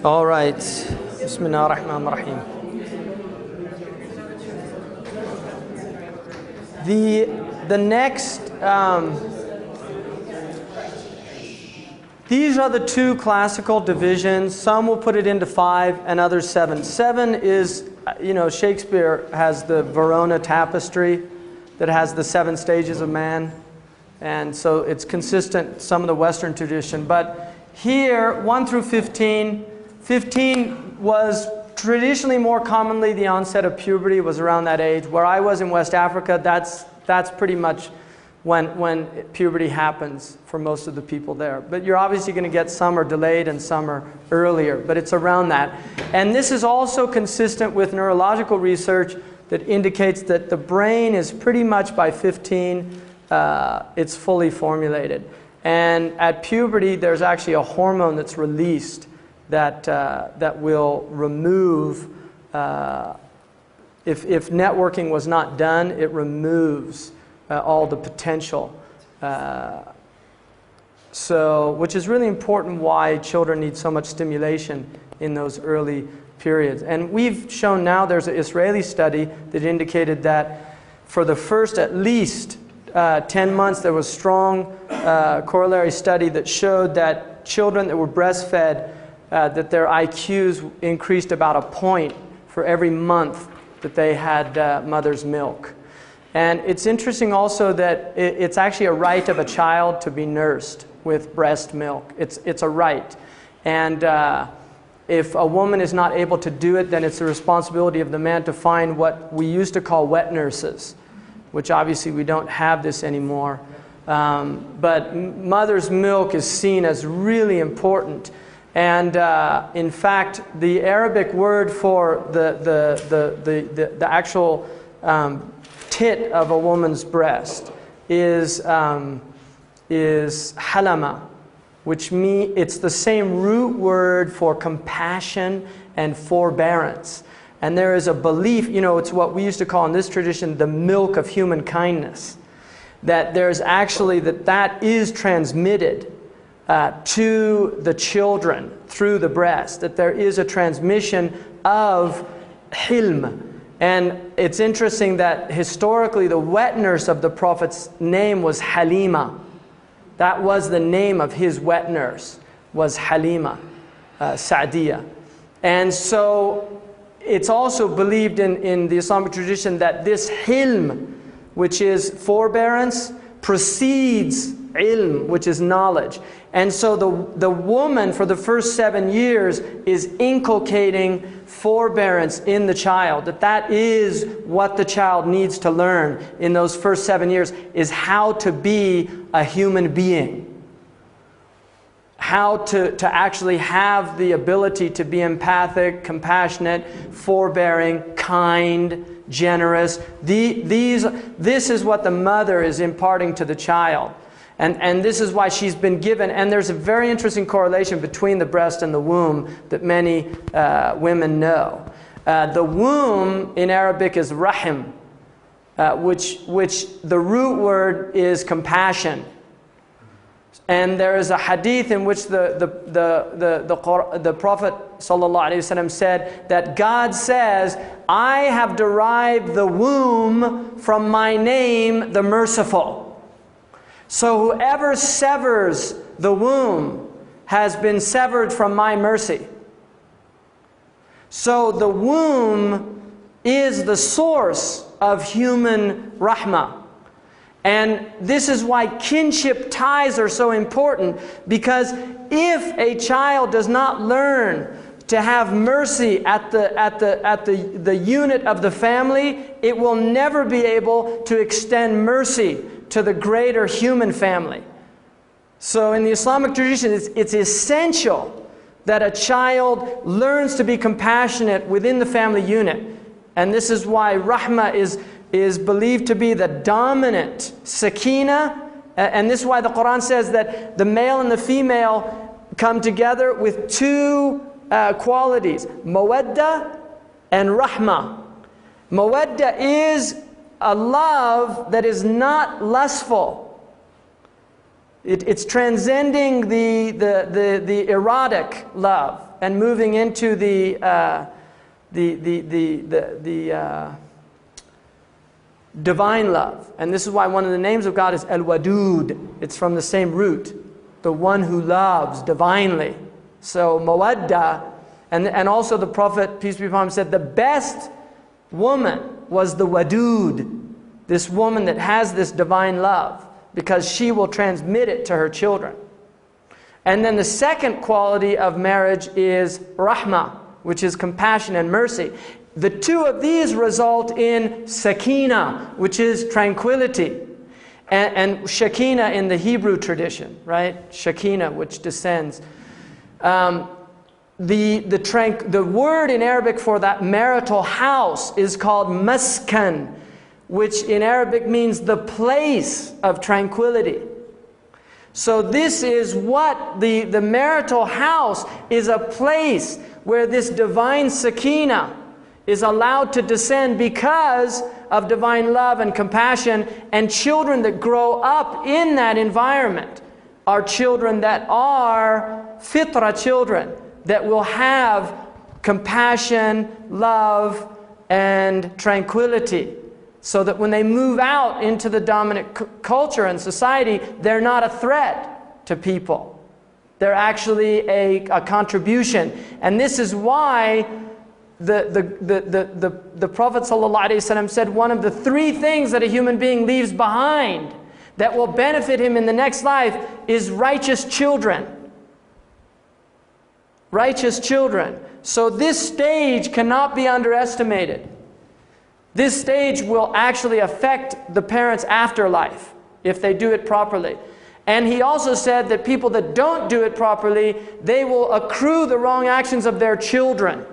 All right. Bismillah ar-Rahman ar-Rahim. The next, these are the two classical divisions. Some will put it into 5 and others 7. 7 is, Shakespeare has the Verona tapestry that has the 7 stages of man. And so it's consistent, some of the Western tradition. But here, 1 through 15, 15 was traditionally more commonly the onset of puberty was around that age. Where I was in West Africa, that's pretty much when puberty happens for most of the people there. But you're obviously going to get some are delayed and some are earlier, but it's around that. And this is also consistent with neurological research that indicates that the brain is pretty much by 15, it's fully formulated. And at puberty, there's actually a hormone that's released that will remove, if networking was not done, it removes all the potential. Which is really important why children need so much stimulation in those early periods. And we've shown now, there's an Israeli study that indicated that for the first at least 10 months, there was strong corollary study that showed that children that were breastfed, that their IQs increased about a point for every month that they had mother's milk. And it's interesting also that it's actually a right of a child to be nursed with breast milk. It's a right. And if a woman is not able to do it, then it's the responsibility of the man to find what we used to call wet nurses, which obviously we don't have this anymore. But mother's milk is seen as really important. And in fact, the Arabic word for the actual tit of a woman's breast is halama, which means it's the same root word for compassion and forbearance. And there is a belief, it's what we used to call in this tradition the milk of human kindness, that there's actually that is transmitted to the children through the breast, that there is a transmission of hilm. And it's interesting that historically the wet nurse of the Prophet's name was Halima. That was the name of his wet nurse, was Halima Sa'diyah. And so it's also believed in the Islamic tradition that this hilm, which is forbearance, precedes ilm, which is knowledge. And so the woman for the first 7 years is inculcating forbearance in the child. That is what the child needs to learn in those first 7 years, is how to be a human being. How to actually have the ability to be empathic, compassionate, forbearing, kind, generous. This is what the mother is imparting to the child. And this is why she's been given, and there's a very interesting correlation between the breast and the womb that many women know. The womb in Arabic is rahim, which the root word is compassion. And there is a hadith in which the Prophet ﷺ said that God says, I have derived the womb from my name, the merciful. So whoever severs the womb has been severed from my mercy. So the womb is the source of human rahmah. And this is why kinship ties are so important, because if a child does not learn to have mercy at the unit of the family, it will never be able to extend mercy to the greater human family. So in the Islamic tradition, it's essential that a child learns to be compassionate within the family unit. And this is why rahmah is believed to be the dominant sakina. And this is why the Quran says that the male and the female come together with two qualities, mawadda and rahmah. Mawadda is a love that is not lustful. It's transcending the erotic love and moving into the divine love. And this is why one of the names of God is al-Wadud. It's from the same root, the one who loves divinely. So mawadda, and also the Prophet, peace be upon him, said the best woman was the Wadud, this woman that has this divine love, because she will transmit it to her children. And then the second quality of marriage is rahmah, which is compassion and mercy. The two of these result in sakina, which is tranquility. And shakina in the Hebrew tradition, right? Shakina, which descends. The word in Arabic for that marital house is called maskan, which in Arabic means the place of tranquility. So this is what the marital house is, a place where this divine sakina is allowed to descend because of divine love and compassion, and children that grow up in that environment are children that are fitra children, that will have compassion, love, and tranquility, so that when they move out into the dominant culture and society, they're not a threat to people. They're actually a contribution. And this is why the Prophet ﷺ said one of the three things that a human being leaves behind that will benefit him in the next life is righteous children. Righteous children. So this stage cannot be underestimated. This stage will actually affect the parents' afterlife if they do it properly. And he also said that people that don't do it properly, they will accrue the wrong actions of their children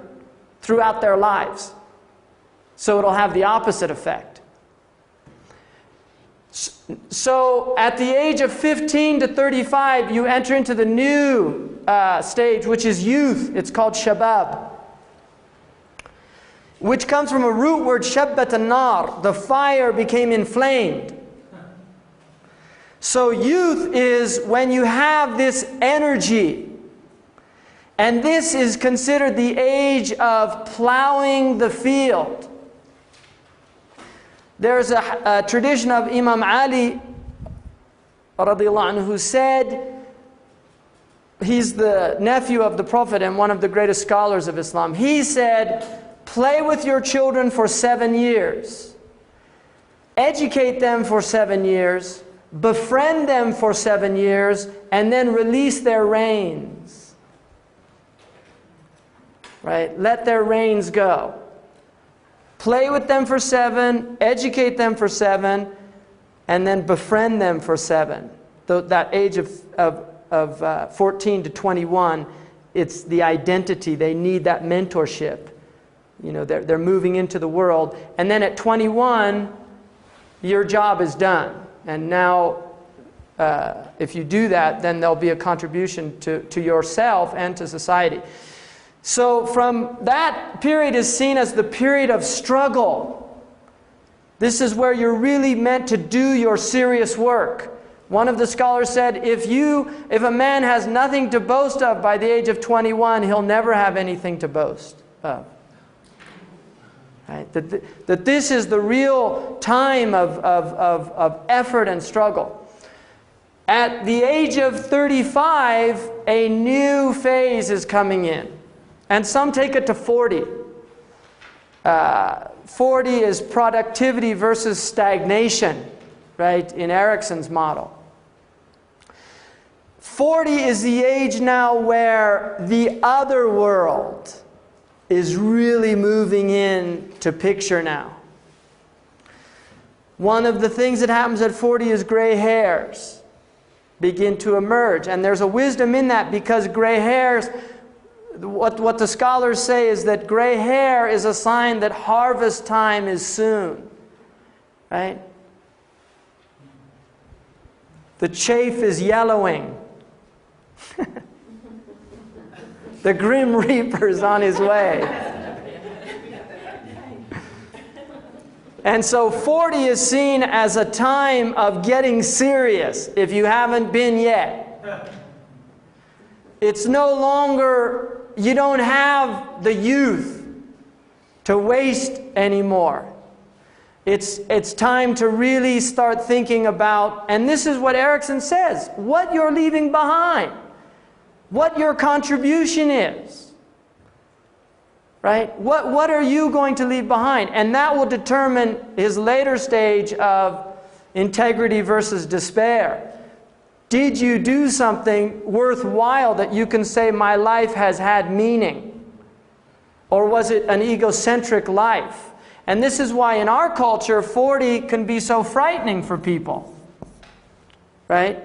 throughout their lives. So it'll have the opposite effect. So at the age of 15 to 35, you enter into the new stage, which is youth. It's called shabab, which comes from a root word, shabbat an-nar. The fire became inflamed. So youth is when you have this energy. And this is considered the age of plowing the field. There's a tradition of Imam Ali radiallahu anhu, who said, he's the nephew of the Prophet and one of the greatest scholars of Islam. He said, play with your children for 7 years. Educate them for 7 years. Befriend them for 7 years. And then release their reins. Right? Let their reins go. Play with them for 7. Educate them for 7. And then befriend them for 7. That age of 14 to 21, it's the identity. They need that mentorship. You know, they're moving into the world. And then at 21, your job is done. And now, if you do that, then there'll be a contribution to yourself and to society. So from that period is seen as the period of struggle. This is where you're really meant to do your serious work. One of the scholars said, if a man has nothing to boast of by the age of 21, he'll never have anything to boast of. Right? That this is the real time of effort and struggle. At the age of 35, a new phase is coming in. And some take it to 40. 40 is productivity versus stagnation, right, in Erickson's model. 40 is the age now where the other world is really moving into picture now. One of the things that happens at 40 is gray hairs begin to emerge. And there's a wisdom in that, because gray hairs, what the scholars say is that gray hair is a sign that harvest time is soon. Right? The chaff is yellowing. The grim reaper is on his way. And so 40 is seen as a time of getting serious, if you haven't been yet. It's no longer, you don't have the youth to waste anymore. It's time to really start thinking about, and this is what Erickson says, what you're leaving behind, what your contribution is. Right? What are you going to leave behind? And that will determine his later stage of integrity versus despair. Did you do something worthwhile that you can say, my life has had meaning? Or was it an egocentric life? And this is why in our culture, 40 can be so frightening for people. Right?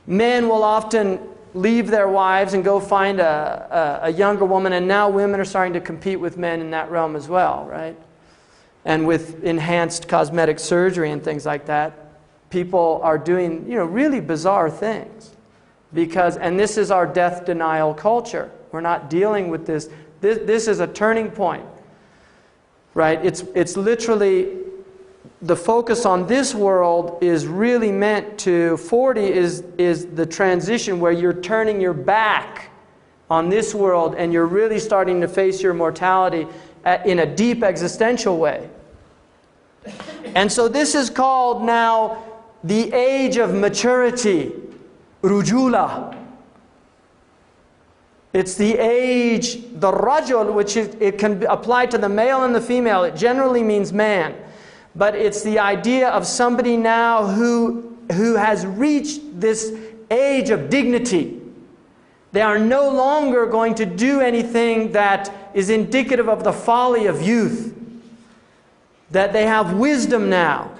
Men will often leave their wives and go find a younger woman, and now women are starting to compete with men in that realm as well, right? And with enhanced cosmetic surgery and things like that, people are doing, really bizarre things. And this is our death denial culture. We're not dealing with this. This is a turning point, right? It's literally, the focus on this world is really meant to, 40 is the transition where you're turning your back on this world and you're really starting to face your mortality in a deep existential way. And so this is called now the age of maturity, rujula. It's the age, the rajul, which it can apply to the male and the female. It generally means man. But it's the idea of somebody now who has reached this age of dignity. They are no longer going to do anything that is indicative of the folly of youth. That they have wisdom now.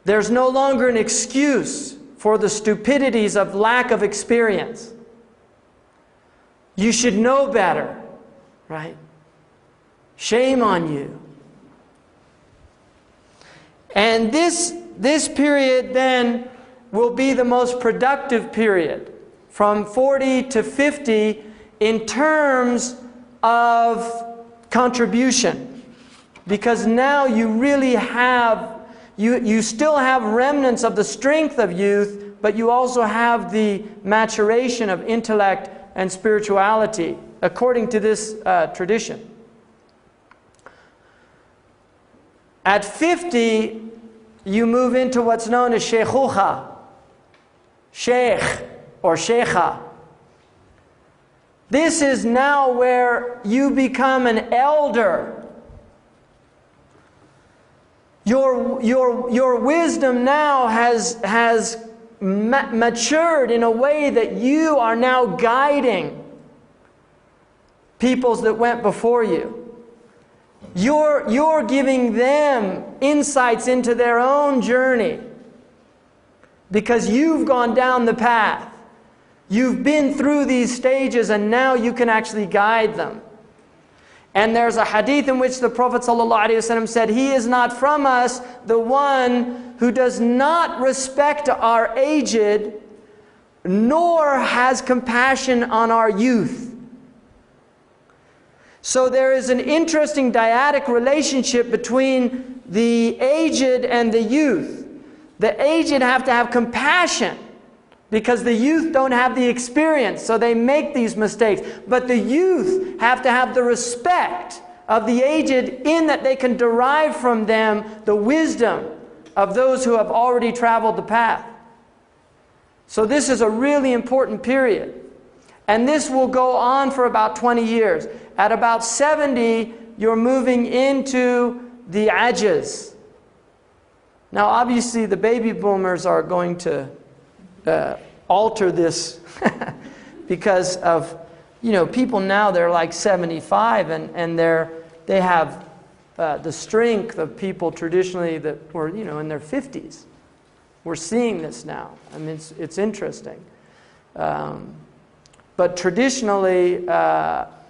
There's no longer an excuse for the stupidities of lack of experience. You should know better, right? Shame on you. And this period then will be the most productive period, from 40 to 50 in terms of contribution. Because now you really have, you still have remnants of the strength of youth, but you also have the maturation of intellect and spirituality, according to this tradition. At 50, you move into what's known as shaykhuha, sheikh or sheikha. This is now where you become an elder. Your wisdom now has matured in a way that you are now guiding peoples that went before you. You're giving them insights into their own journey because you've gone down the path. You've been through these stages and now you can actually guide them. And there's a hadith in which the Prophet ﷺ said, "He is not from us the one who does not respect our aged, nor has compassion on our youth." So there is an interesting dyadic relationship between the aged and the youth. The aged have to have compassion because the youth don't have the experience, so they make these mistakes. But the youth have to have the respect of the aged in that they can derive from them the wisdom of those who have already traveled the path. So this is a really important period. And this will go on for about 20 years. At about 70, you're moving into the ajiz. Now, obviously, the baby boomers are going to alter this because of, people now, they're like 75 and they have the strength of people traditionally that were, in their 50s. We're seeing this now. I mean, it's interesting. But traditionally,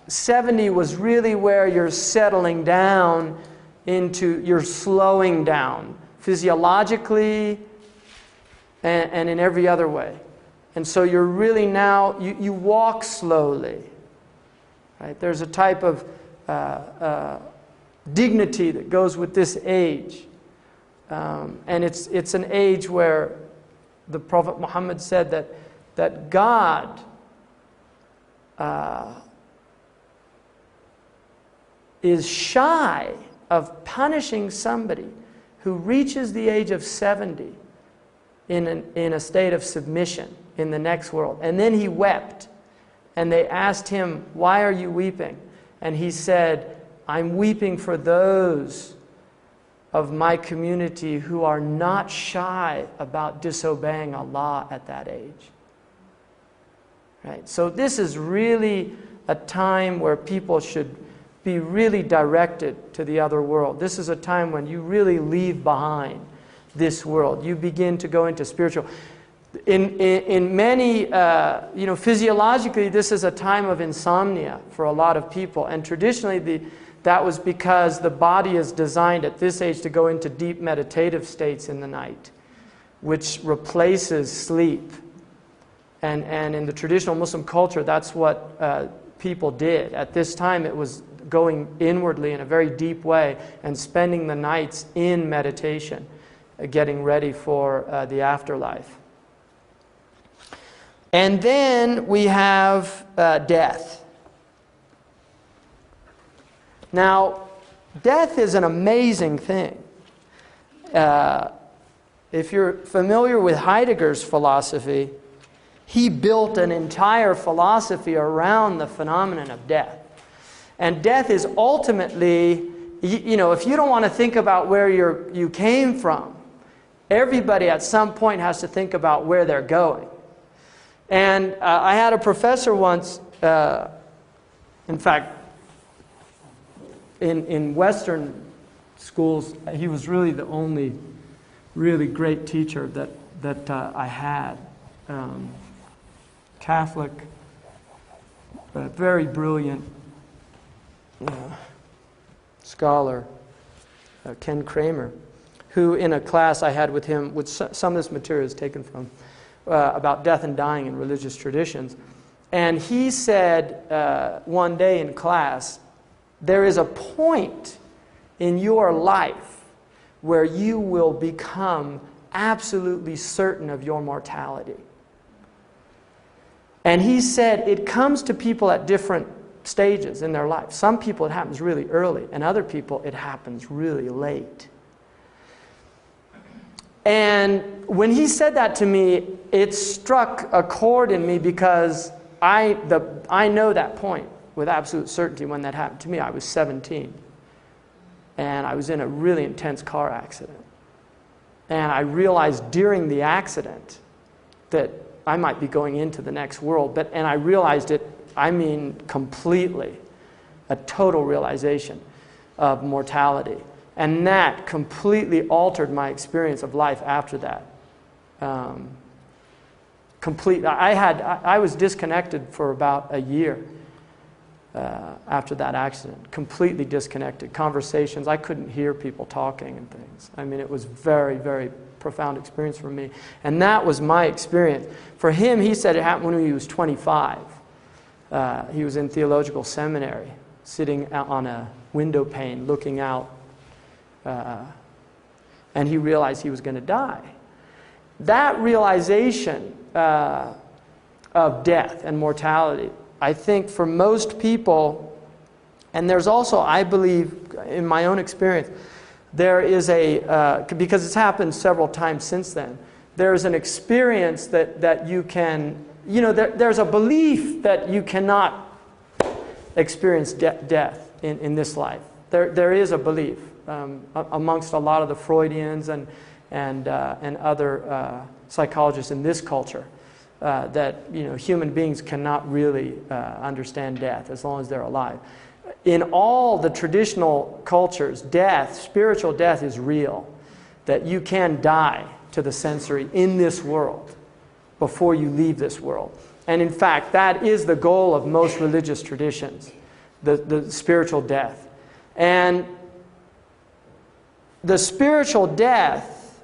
70 was really where you're settling down you're slowing down physiologically and in every other way. And so you're really now, you walk slowly. Right? There's a type of dignity that goes with this age. And it's an age where the Prophet Muhammad said that God is shy of punishing somebody who reaches the age of 70 in a state of submission in the next world. And then he wept. And they asked him, "Why are you weeping?" And he said, "I'm weeping for those of my community who are not shy about disobeying Allah at that age." Right? So this is really a time where people should be really directed to the other world. This is a time when you really leave behind this world. You begin to go into spiritual. In many, physiologically, this is a time of insomnia for a lot of people. And traditionally, that was because the body is designed at this age to go into deep meditative states in the night, which replaces sleep. And in the traditional Muslim culture, that's what people did. At this time, it was going inwardly in a very deep way and spending the nights in meditation, getting ready for the afterlife. And then we have death. Now, death is an amazing thing. If you're familiar with Heidegger's philosophy, he built an entire philosophy around the phenomenon of death. And death is ultimately, if you don't want to think about where you came from, everybody at some point has to think about where they're going. And I had a professor once, in fact, in Western schools, he was really the only really great teacher that I had. Catholic, very brilliant scholar, Ken Kramer, who in a class I had with him, with some of this material is taken from, about death and dying in religious traditions. And he said one day in class, there is a point in your life where you will become absolutely certain of your mortality. And he said it comes to people at different stages in their life. Some people it happens really early, and other people it happens really late. And when he said that to me, it struck a chord in me because I know that point with absolute certainty when that happened to me. I was 17, and I was in a really intense car accident. And I realized during the accident that I might be going into the next world, and I realized it, completely, a total realization of mortality. And that completely altered my experience of life after that. I was disconnected for about a year after that accident. Completely disconnected. Conversations, I couldn't hear people talking and things. It was very, very profound experience for me. And that was my experience. For him, he said it happened when he was 25. He was in theological seminary, sitting out on a window pane, looking out, and he realized he was going to die. That realization of death and mortality, I think for most people, and there's also, I believe, in my own experience, there is because it's happened several times since then, there's an experience that you can, there's a belief that you cannot experience death in this life. There is a belief amongst a lot of the Freudians and other psychologists in this culture that human beings cannot really understand death as long as they're alive. In all the traditional cultures, spiritual death is real. That you can die to the sensory in this world before you leave this world. And in fact, that is the goal of most religious traditions, the spiritual death. And the spiritual death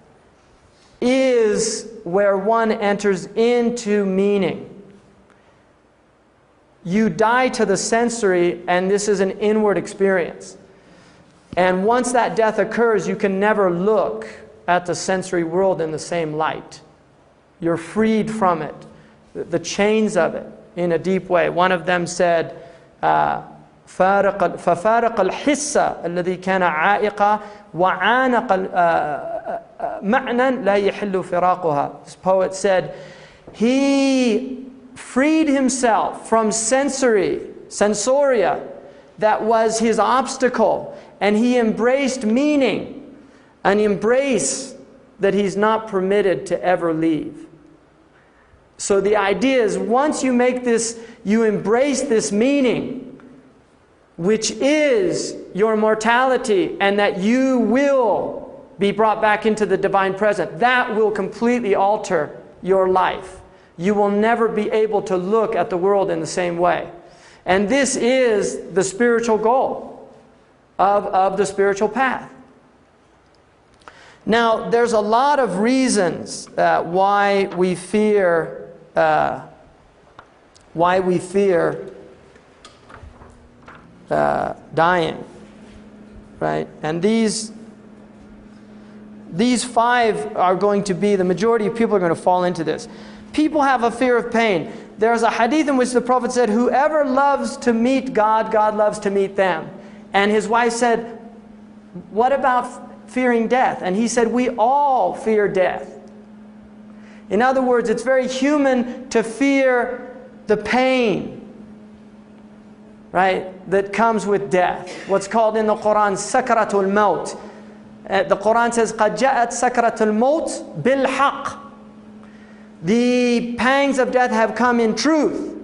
is where one enters into meaning. You die to the sensory, and this is an inward experience. And once that death occurs, you can never look at the sensory world in the same light. You're freed from it, the chains of it, in a deep way. One of them said, فَفَارَقَ الْحِسَّ الَّذِي كَانَ عَائِقًا وَعَانَقَ مَعْنًا لَا يَحِلُّ فِرَاقُهَا. This poet said, he freed himself from sensoria, that was his obstacle, and he embraced meaning, an embrace that he's not permitted to ever leave. So the idea is, once you make this, you embrace this meaning, which is your mortality, and that you will be brought back into the divine present, that will completely alter your life. You will never be able to look at the world in the same way. And this is the spiritual goal of the spiritual path. Now, there's a lot of reasons why we fear dying, right? And these 5 are going to be, the majority of people are going to fall into this. People have a fear of pain. There's a hadith in which the Prophet said, whoever loves to meet God, God loves to meet them. And his wife said, what about fearing death? And he said, we all fear death. In other words, it's very human to fear the pain, right, that comes with death. What's called in the Quran, sakratul maut. The Quran says, قَدْ جَاءَتْ سَكْرَةُ الْمَوْتِ بِالْحَقِّ. The pangs of death have come in truth.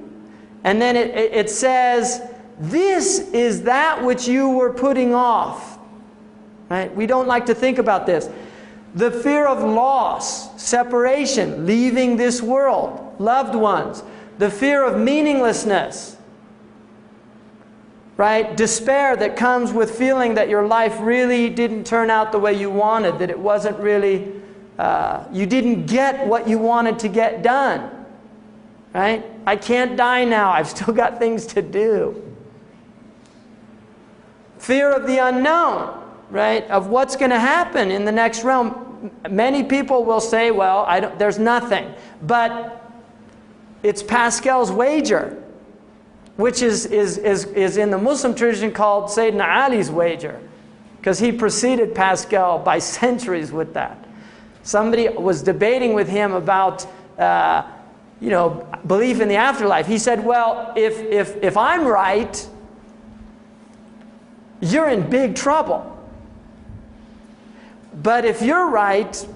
And then it says, this is that which you were putting off. Right? We don't like to think about this. The fear of loss, separation, leaving this world, loved ones. The fear of meaninglessness. Right? Despair that comes with feeling that your life really didn't turn out the way you wanted, that it wasn't really, you didn't get what you wanted to get done. Right? I can't die now, I've still got things to do. Fear of the unknown, right? Of what's going to happen in the next realm. Many people will say, well, there's nothing. But it's Pascal's wager, which is in the Muslim tradition called Sayyidina Ali's wager, because he preceded Pascal by centuries with that. Somebody was debating with him about belief in the afterlife. He said, well, if I'm right, you're in big trouble. But if you're right,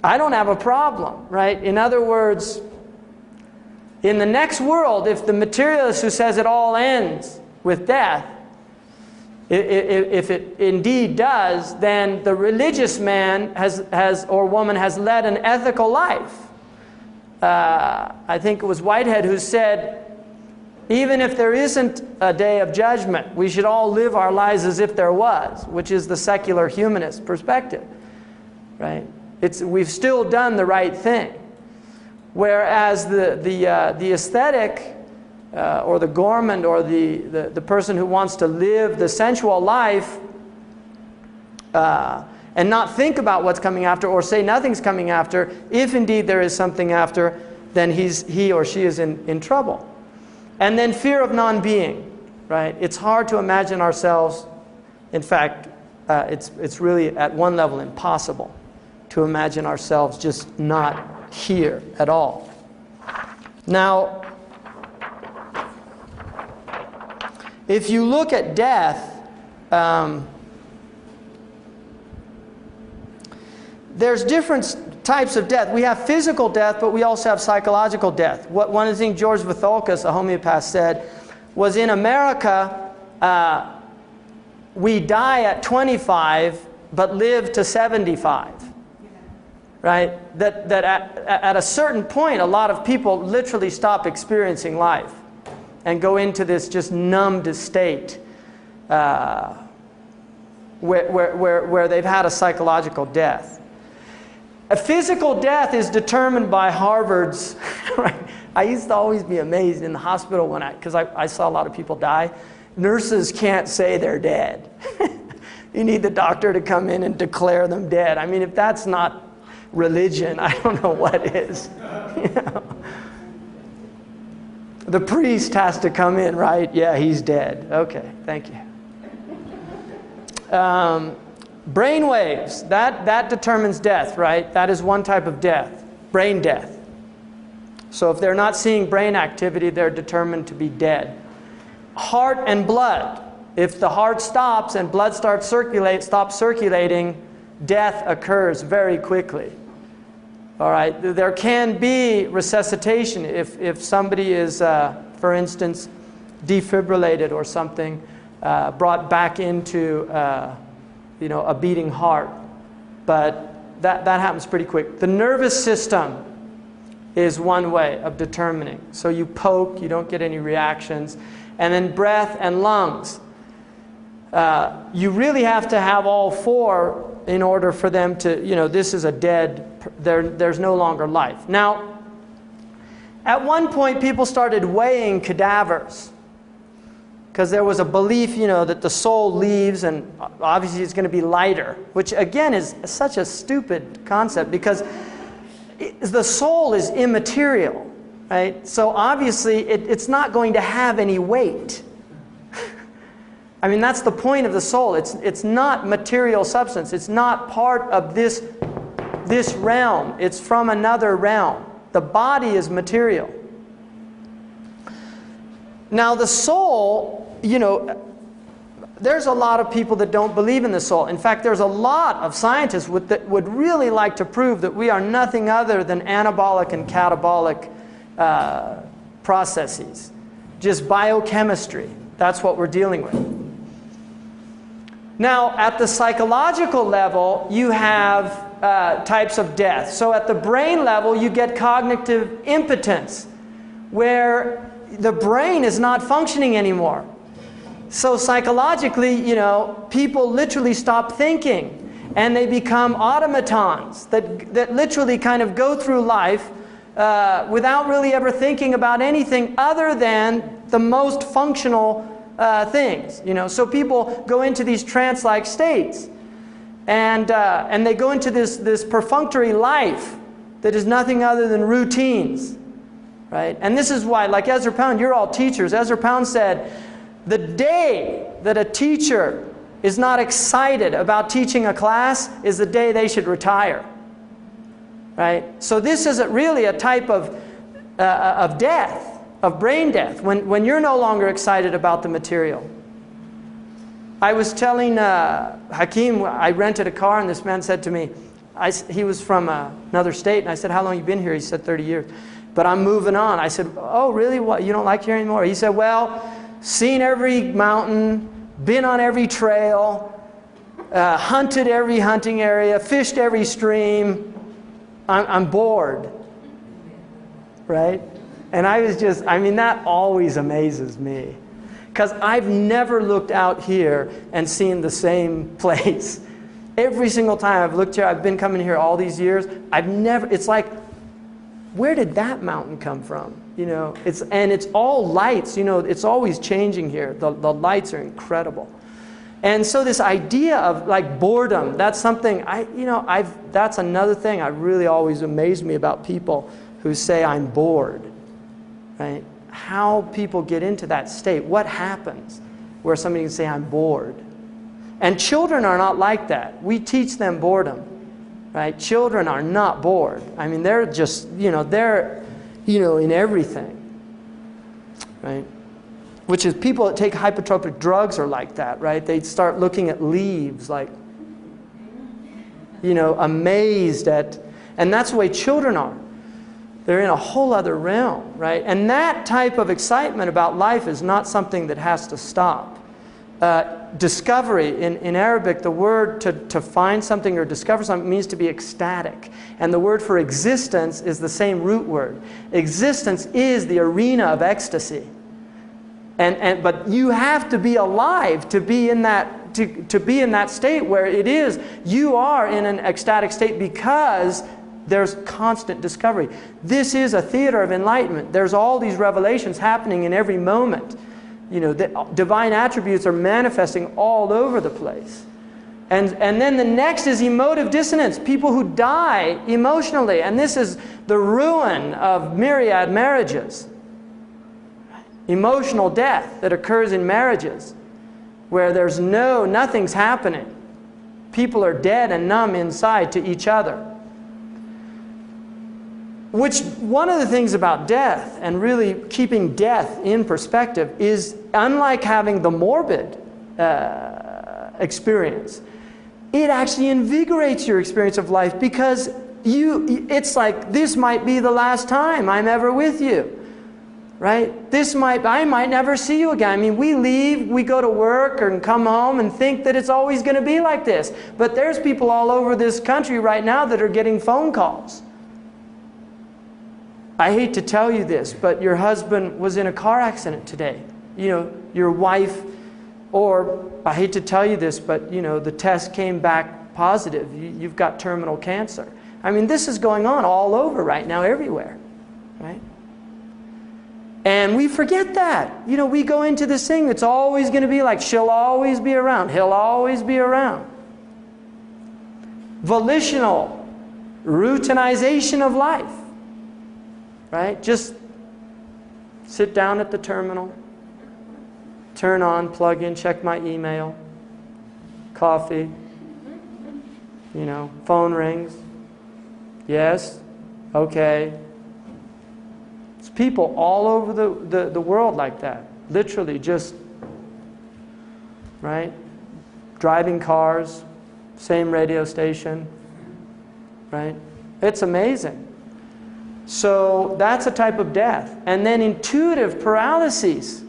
I don't have a problem, right? In other words, in the next world, if the materialist who says it all ends with death, if it indeed does, then the religious man or woman has led an ethical life. I think it was Whitehead who said, even if there isn't a day of judgment, we should all live our lives as if there was, which is the secular humanist perspective, right? We've still done the right thing. Whereas the aesthetic or the gourmand or the person who wants to live the sensual life and not think about what's coming after or say nothing's coming after, if indeed there is something after, then he or she is in trouble. And then fear of non-being, right? It's hard to imagine ourselves, in fact, it's really at one level impossible to imagine ourselves just not here at all. Now, if you look at death, there's different types of death. We have physical death, but we also have psychological death. One of the things George Vitholkas, a homeopath, said was, in America, we die at 25, but live to 75. Right? That at a certain point, a lot of people literally stop experiencing life and go into this just numbed state where they've had a psychological death. A physical death is determined by Harvard's, right? I used to always be amazed in the hospital because I saw a lot of people die. Nurses can't say they're dead. You need the doctor to come in and declare them dead. I mean, if that's not religion, I don't know what is. You know? The priest has to come in, right? Yeah, he's dead. Okay, thank you. Brain waves, that determines death, right? That is one type of death, brain death. So if they're not seeing brain activity, they're determined to be dead. Heart and blood. If the heart stops and blood stops circulating, death occurs very quickly. All right, there can be resuscitation if somebody is, for instance, defibrillated or something, brought back into a beating heart. But that happens pretty quick. The nervous system is one way of determining. So you poke, you don't get any reactions. And then breath and lungs. You really have to have all four in order for them to, this is a dead, there's no longer life. Now, at one point people started weighing cadavers because there was a belief, that the soul leaves and obviously it's going to be lighter, which again is such a stupid concept because the soul is immaterial, right? So obviously it's not going to have any weight. I mean, that's the point of the soul. It's not material substance. It's not part of this realm. It's from another realm. The body is material. Now the soul, there's a lot of people that don't believe in the soul. In fact, there's a lot of scientists that would really like to prove that we are nothing other than anabolic and catabolic processes. Just biochemistry. That's what we're dealing with. Now, at the psychological level, you have types of death. So at the brain level, you get cognitive impotence, where the brain is not functioning anymore. So psychologically, people literally stop thinking, and they become automatons that literally kind of go through life without really ever thinking about anything other than the most functional things. So people go into these trance-like states, and they go into this perfunctory life that is nothing other than routines, right? And this is why, like Ezra Pound, you're all teachers. Ezra Pound said, the day that a teacher is not excited about teaching a class is the day they should retire, right? So this isn't really a type of death. Of brain death, when you're no longer excited about the material. I was telling Hakeem, I rented a car, and this man said to me, he was from another state, and I said, how long have you been here? He said, 30 years. But I'm moving on. I said, oh, really? What? You don't like here anymore? He said, well, seen every mountain, been on every trail, hunted every hunting area, fished every stream. I'm bored, right? And that always amazes me. Because I've never looked out here and seen the same place. Every single time I've looked here, I've been coming here all these years, it's like, where did that mountain come from? It's all lights, it's always changing here. The lights are incredible. And so this idea of like boredom, that's something, that's another thing I really always amazed me about people who say I'm bored. Right? How people get into that state. What happens where somebody can say, I'm bored? And children are not like that. We teach them boredom. Right? Children are not bored. I mean, they're just, they're, in everything. Right? Which is people that take hypotropic drugs are like that, right? They start looking at leaves like, amazed at, and that's the way children are. They're in a whole other realm, right? And that type of excitement about life is not something that has to stop. Discovery, in Arabic, the word to find something or discover something means to be ecstatic. And the word for existence is the same root word. Existence is the arena of ecstasy. But you have to be alive to be in that, to be in that state where it is, you are in an ecstatic state because there's constant discovery. This is a theater of enlightenment. There's all these revelations happening in every moment. You know, the divine attributes are manifesting all over the place. And then the next is emotive dissonance, people who die emotionally. And this is the ruin of myriad marriages. Emotional death that occurs in marriages where there's nothing's happening. People are dead and numb inside to each other. Which, one of the things about death, and really keeping death in perspective, is unlike having the morbid experience, it actually invigorates your experience of life, because it's like, this might be the last time I'm ever with you. Right? I might never see you again. I mean, we leave, we go to work and come home and think that it's always going to be like this. But there's people all over this country right now that are getting phone calls. I hate to tell you this, but your husband was in a car accident today. You know, your wife, or I hate to tell you this, but you know, the test came back positive. You've got terminal cancer. I mean, this is going on all over right now, everywhere. Right? And we forget that. You know, we go into this thing that's always going to be like, she'll always be around, he'll always be around. Volitional routinization of life. Right? Just sit down at the terminal, turn on, plug in, check my email, coffee, you know, phone rings. Yes, okay. It's people all over the world like that. Literally just, right? Driving cars, same radio station, right? It's amazing. So that's a type of death. And then intuitive paralyses.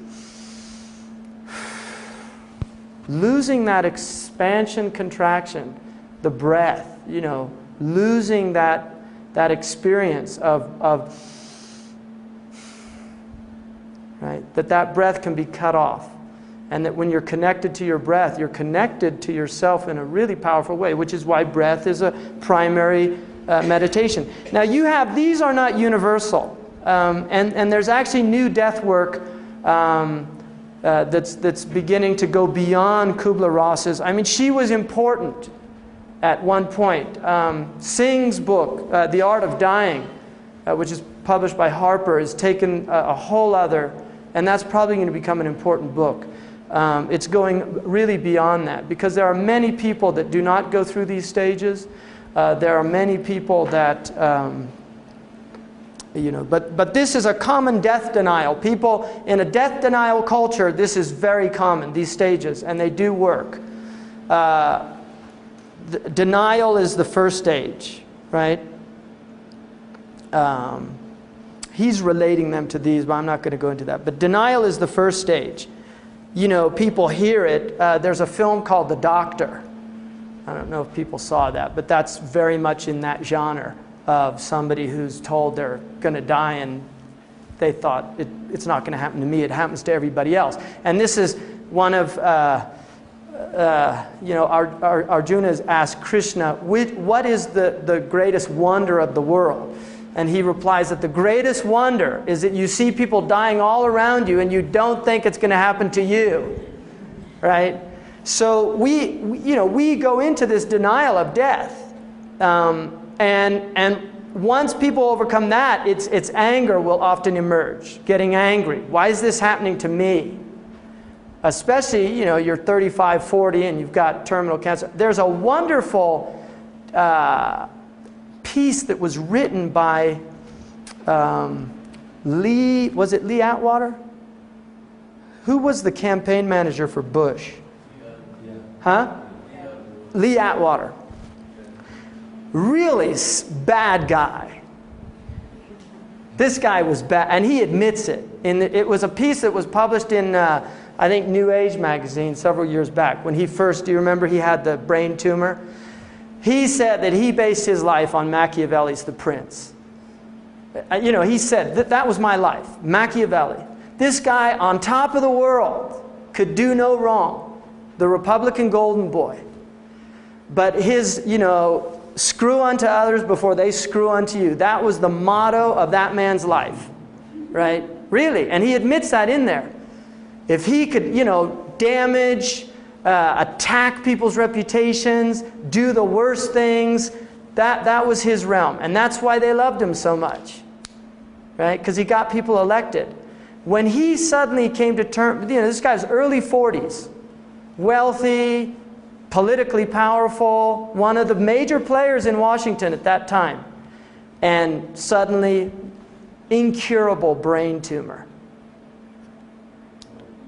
Losing that expansion, contraction, the breath, you know, losing that experience of right? That breath can be cut off. And that when you're connected to your breath, you're connected to yourself in a really powerful way, which is why breath is a primary meditation. Now these are not universal. And there's actually new death work that's beginning to go beyond Kubler-Ross's. I mean, she was important at one point. Singh's book, The Art of Dying, which is published by Harper, has taken a whole other, and that's probably going to become an important book. It's going really beyond that, because there are many people that do not go through these stages. There are many people that, you know, but this is a common death denial. People in a death denial culture, this is very common, these stages, and they do work. Denial is the first stage, right? He's relating them to these, but I'm not going to go into that. But denial is the first stage. You know, people hear it. There's a film called The Doctor. I don't know if people saw that, but that's very much in that genre of somebody who's told they're going to die and they thought it's not going to happen to me, it happens to everybody else. And this is one of, you know, Arjuna has asked Krishna, what is the greatest wonder of the world? And he replies that the greatest wonder is that you see people dying all around you and you don't think it's going to happen to you, right? So we go into this denial of death, and once people overcome that, it's anger will often emerge. Getting angry. Why is this happening to me? Especially, you know, you're 35, 40, and you've got terminal cancer. There's a wonderful piece that was written by Lee. Was it Lee Atwater? Who was the campaign manager for Bush? Huh? Lee Atwater. Really bad guy. This guy was bad, and he admits it. It was a piece that was published in, I think, New Age magazine several years back. When he first, do you remember he had the brain tumor? He said that he based his life on Machiavelli's The Prince. You know, he said, that was my life, Machiavelli. This guy on top of the world could do no wrong. The Republican golden boy. But his, you know, screw unto others before they screw unto you. That was the motto of that man's life. Right? Really. And he admits that in there. If he could, damage, attack people's reputations, do the worst things, that was his realm. And that's why they loved him so much, right? Because he got people elected. When he suddenly came to terms, this guy's early 40s, wealthy, politically powerful, one of the major players in Washington at that time, and suddenly incurable brain tumor.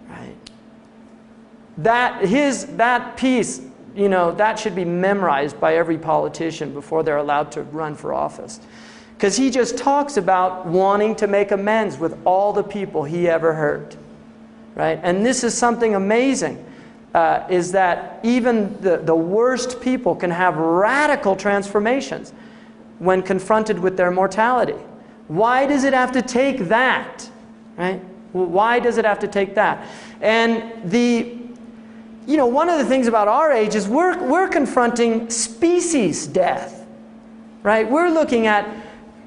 Right? That piece, that should be memorized by every politician before they're allowed to run for office. Because he just talks about wanting to make amends with all the people he ever hurt. Right? And this is something amazing, is that even the worst people can have radical transformations when confronted with their mortality. Why does it have to take that? Right? Why does it have to take that? And one of the things about our age is we're confronting species death. Right? We're looking at,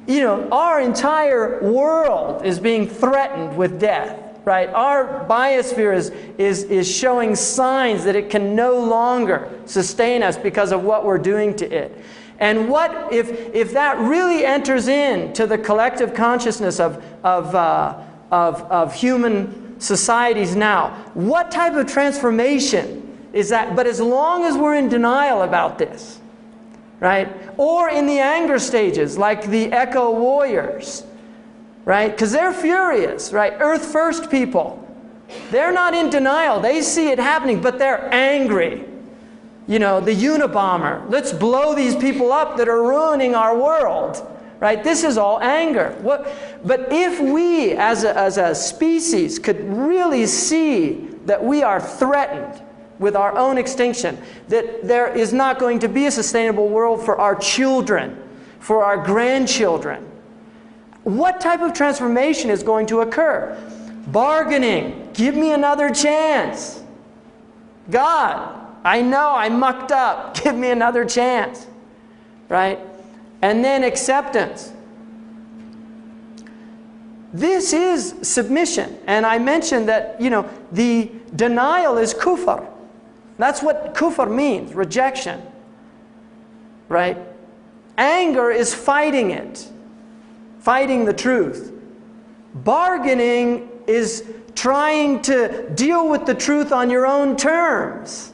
our entire world is being threatened with death. Right? Our biosphere is showing signs that it can no longer sustain us because of what we're doing to it. And what if that really enters into the collective consciousness of human societies now? What type of transformation is that? But as long as we're in denial about this, right? Or in the anger stages, like the echo warriors, right? Because they're furious, right? Earth first people. They're not in denial. They see it happening, but they're angry. The Unabomber. Let's blow these people up that are ruining our world. Right? This is all anger. But if we, as a species, could really see that we are threatened with our own extinction, that there is not going to be a sustainable world for our children, for our grandchildren, what type of transformation is going to occur? Bargaining. Give me another chance. God, I know I mucked up. Give me another chance. Right? And then acceptance. This is submission. And I mentioned that, the denial is kufr. That's what kufr means, rejection. Right? Anger is fighting it. Fighting the truth. Bargaining is trying to deal with the truth on your own terms.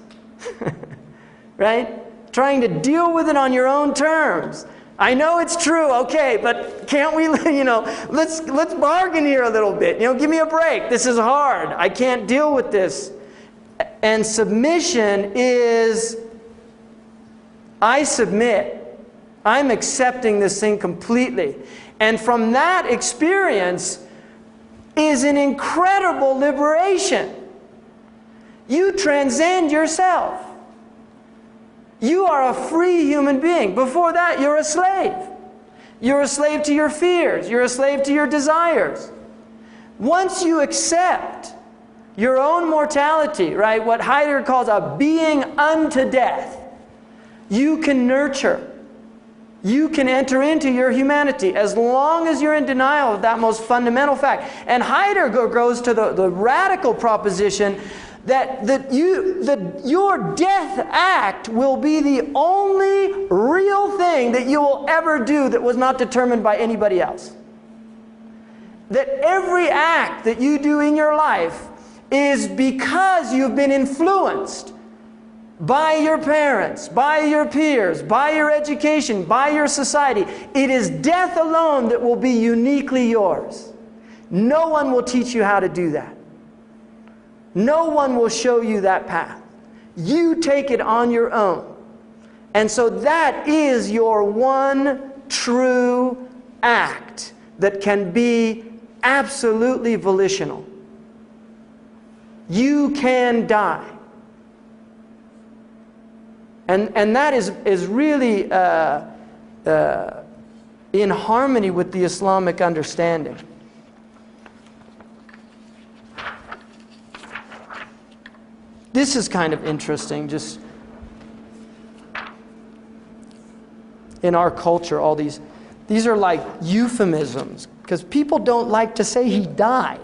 Right? Trying to deal with it on your own terms. I know it's true, okay, but can't we, let's bargain here a little bit. Give me a break. This is hard. I can't deal with this. And submission is, I submit. I'm accepting this thing completely. And from that experience is an incredible liberation. You transcend yourself. You are a free human being. Before that, you're a slave. You're a slave to your fears. You're a slave to your desires. Once you accept your own mortality, right, what Heidegger calls a being unto death, you can nurture. You can enter into your humanity as long as you're in denial of that most fundamental fact. And Heidegger goes to the radical proposition that your death act will be the only real thing that you will ever do that was not determined by anybody else. That every act that you do in your life is because you've been influenced by your parents, by your peers, by your education, by your society. It is death alone that will be uniquely yours. No one will teach you how to do that. No one will show you that path. You take it on your own. And so that is your one true act that can be absolutely volitional. You can die. And that is really in harmony with the Islamic understanding. This is kind of interesting, just in our culture, all these are like euphemisms, because people don't like to say he died.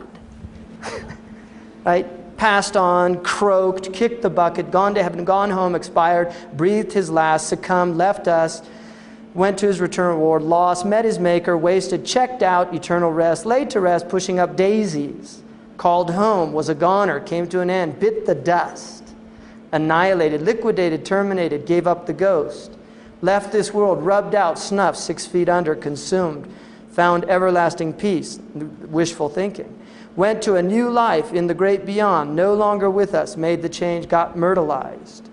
Right? passed on, croaked, kicked the bucket, gone to heaven, gone home, expired, breathed his last, succumbed, left us, went to his return reward, lost, met his maker, wasted, checked out, eternal rest, laid to rest, pushing up daisies, called home, was a goner, came to an end, bit the dust, annihilated, liquidated, terminated, gave up the ghost, left this world, rubbed out, snuffed, 6 feet under, consumed, found everlasting peace, wishful thinking. Went to a new life in the great beyond, no longer with us, made the change, got myrtleized.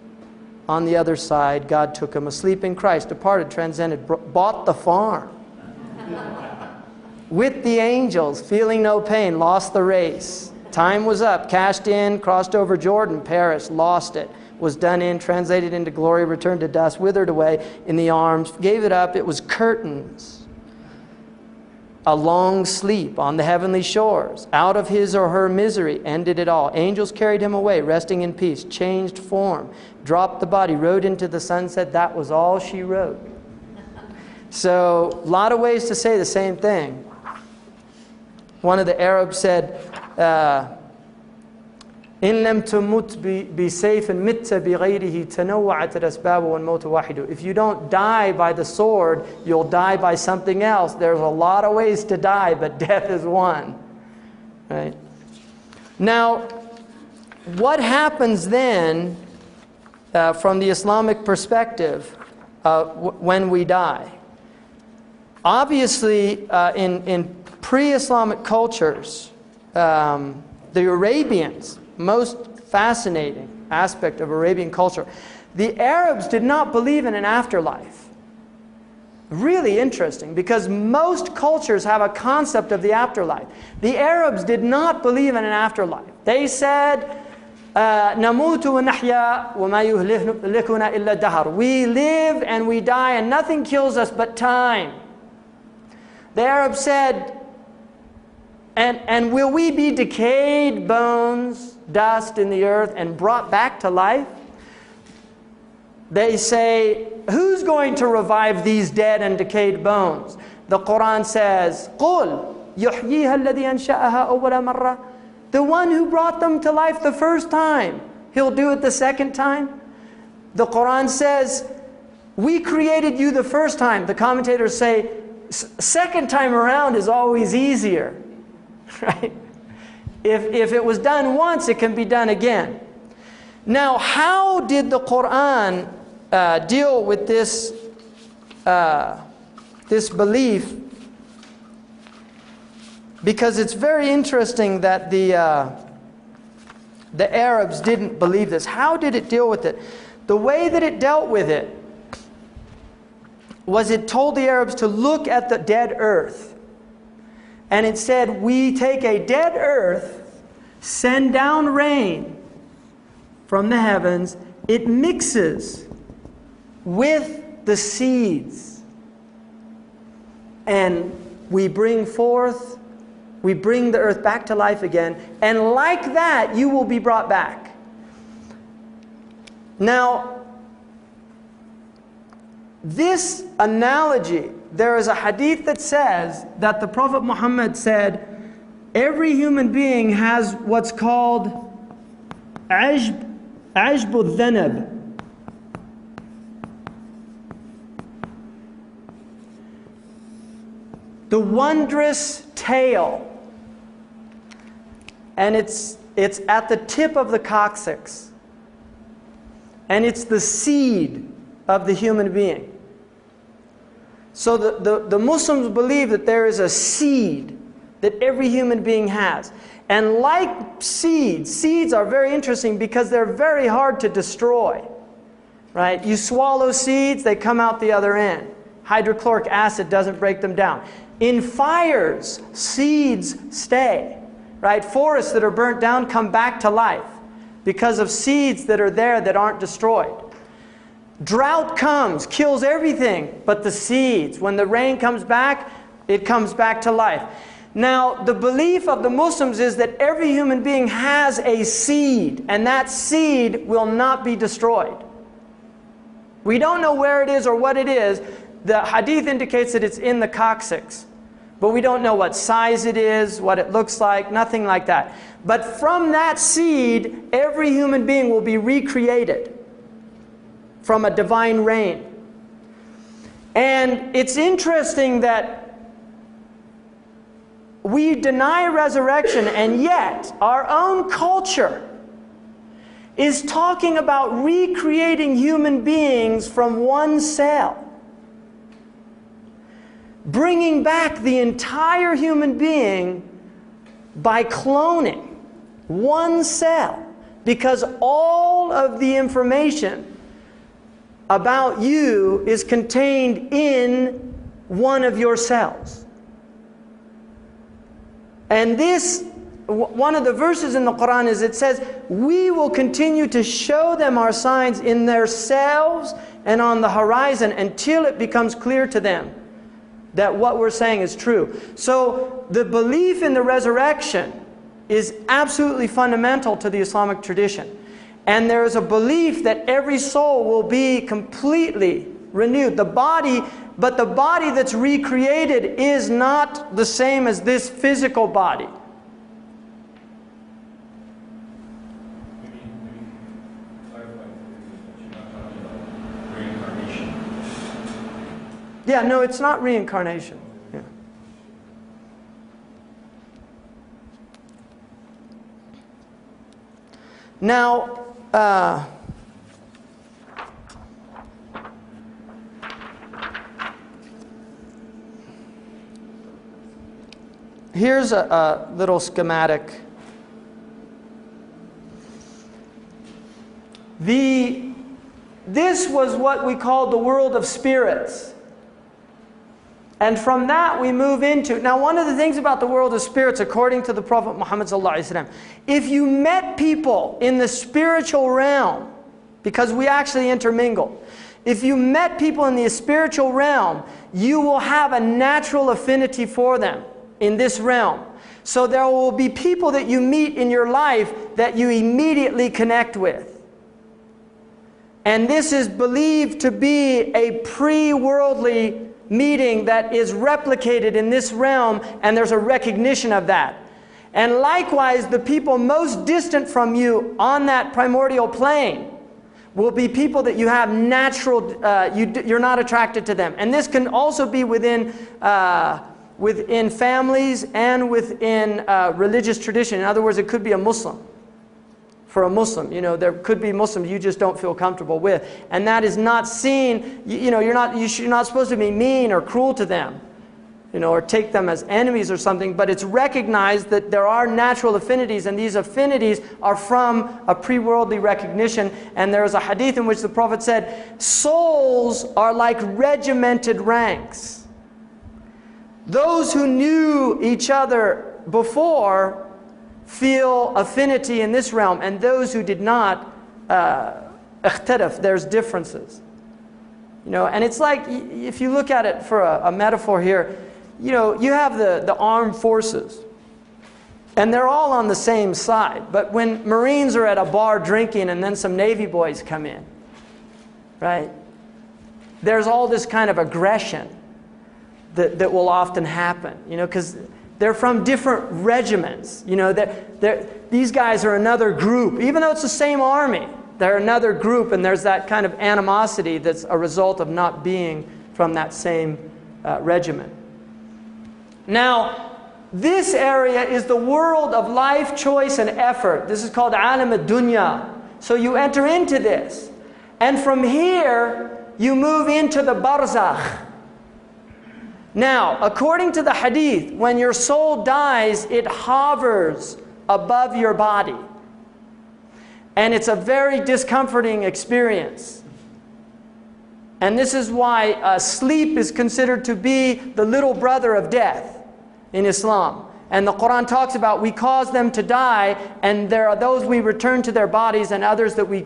On the other side, God took him, asleep in Christ, departed, transcended, bought the farm. With the angels, feeling no pain, lost the race. Time was up, cashed in, crossed over Jordan, perished, lost it. Was done in, translated into glory, returned to dust, withered away in the arms, gave it up, it was curtains. A long sleep on the heavenly shores. Out of his or her misery ended it all. Angels carried him away, resting in peace, changed form, dropped the body, rode into the sunset. That was all she wrote. So, a lot of ways to say the same thing. One of the Arabs said, إن لم تمت بسيف مت بغيره تنوعت الأسباب والموت واحد. If you don't die by the sword, you'll die by something else. There's a lot of ways to die, but death is one. Right? Now, what happens then from the Islamic perspective when we die? Obviously, in pre-Islamic cultures, the Arabians, most fascinating aspect of Arabian culture, the Arabs did not believe in an afterlife. Really interesting, because most cultures have a concept of the afterlife. The Arabs did not believe in an afterlife. They said, نَمُوتُ وَنَحْيَا وَمَا يُهْلِكُنَا إِلَّا الدَّهْرُ. We live and we die and nothing kills us but time. The Arabs said, and will we be decayed bones, dust in the earth, and brought back to life? They say, who's going to revive these dead and decayed bones? The Quran says, قُلْ يُحْيِيهَا الَّذِي أَنْشَأَهَا أَوَّلَ مَرَّةٍ. The one who brought them to life the first time, he'll do it the second time. The Quran says, we created you the first time. The commentators say, second time around is always easier. Right? If it was done once, it can be done again. Now, how did the Quran deal with this this belief? Because it's very interesting that the Arabs didn't believe this. How did it deal with it? The way that it dealt with it was it told the Arabs to look at the dead earth. And it said, we take a dead earth, send down rain from the heavens, it mixes with the seeds. And we bring the earth back to life again, and like that, you will be brought back. Now, this analogy, there is a hadith that says that the Prophet Muhammad said, every human being has what's called ajb al-dhanab. The wondrous tail. And it's at the tip of the coccyx. And it's the seed of the human being. So the Muslims believe that there is a seed that every human being has. And like seeds are very interesting because they're very hard to destroy. Right? You swallow seeds, they come out the other end. Hydrochloric acid doesn't break them down. In fires, seeds stay. Right? Forests that are burnt down come back to life because of seeds that are there that aren't destroyed. Drought comes, kills everything but the seeds. When the rain comes back, it comes back to life. Now, the belief of the Muslims is that every human being has a seed, and that seed will not be destroyed. We don't know where it is or what it is. The hadith indicates that it's in the coccyx, but we don't know what size it is, what it looks like, nothing like that. But from that seed, every human being will be recreated from a divine reign. And it's interesting that we deny resurrection, and yet our own culture is talking about recreating human beings from one cell. Bringing back the entire human being by cloning one cell, because all of the information about you is contained in one of your cells. And this, one of the verses in the Quran is, it says, we will continue to show them our signs in their cells and on the horizon until it becomes clear to them that what we're saying is true. So the belief in the resurrection is absolutely fundamental to the Islamic tradition. And there is a belief that every soul will be completely renewed. The body, but the body that's recreated is not the same as this physical body. Yeah, no, it's not reincarnation. Yeah. Now, here's a little schematic. This was what we called the world of spirits. And from that we move into, now one of the things about the world of spirits, according to the Prophet Muhammad ﷺ, if you met people in the spiritual realm, because we actually intermingle, if you met people in the spiritual realm, you will have a natural affinity for them in this realm. So there will be people that you meet in your life that you immediately connect with. And this is believed to be a pre-worldly meeting that is replicated in this realm, and there's a recognition of that. And likewise, the people most distant from you on that primordial plane will be people that you have natural, you're not attracted to them. And this can also be within families and within religious tradition. In other words, it could be a Muslim. For a Muslim, you know, there could be Muslims you just don't feel comfortable with, and that is not seen. You know, you're not supposed to be mean or cruel to them, you know, or take them as enemies or something. But it's recognized that there are natural affinities, and these affinities are from a pre-worldly recognition. And there is a hadith in which the Prophet said, "Souls are like regimented ranks. Those who knew each other before feel affinity in this realm, and those who did not, اختلف, there's differences." You know, and it's like, if you look at it for a metaphor here, you know, you have the armed forces, and they're all on the same side. But when Marines are at a bar drinking, and then some Navy boys come in, right? There's all this kind of aggression that will often happen, you know, because they're from different regiments. You know, these guys are another group. Even though it's the same army, they're another group, and there's that kind of animosity that's a result of not being from that same regiment. Now, this area is the world of life, choice, and effort. This is called alam ad-dunya. So you enter into this. And from here, you move into the barzakh. Now, according to the hadith, when your soul dies, it hovers above your body. And it's a very discomforting experience. And this is why sleep is considered to be the little brother of death in Islam. And the Quran talks about, we cause them to die, and there are those we return to their bodies, and others that we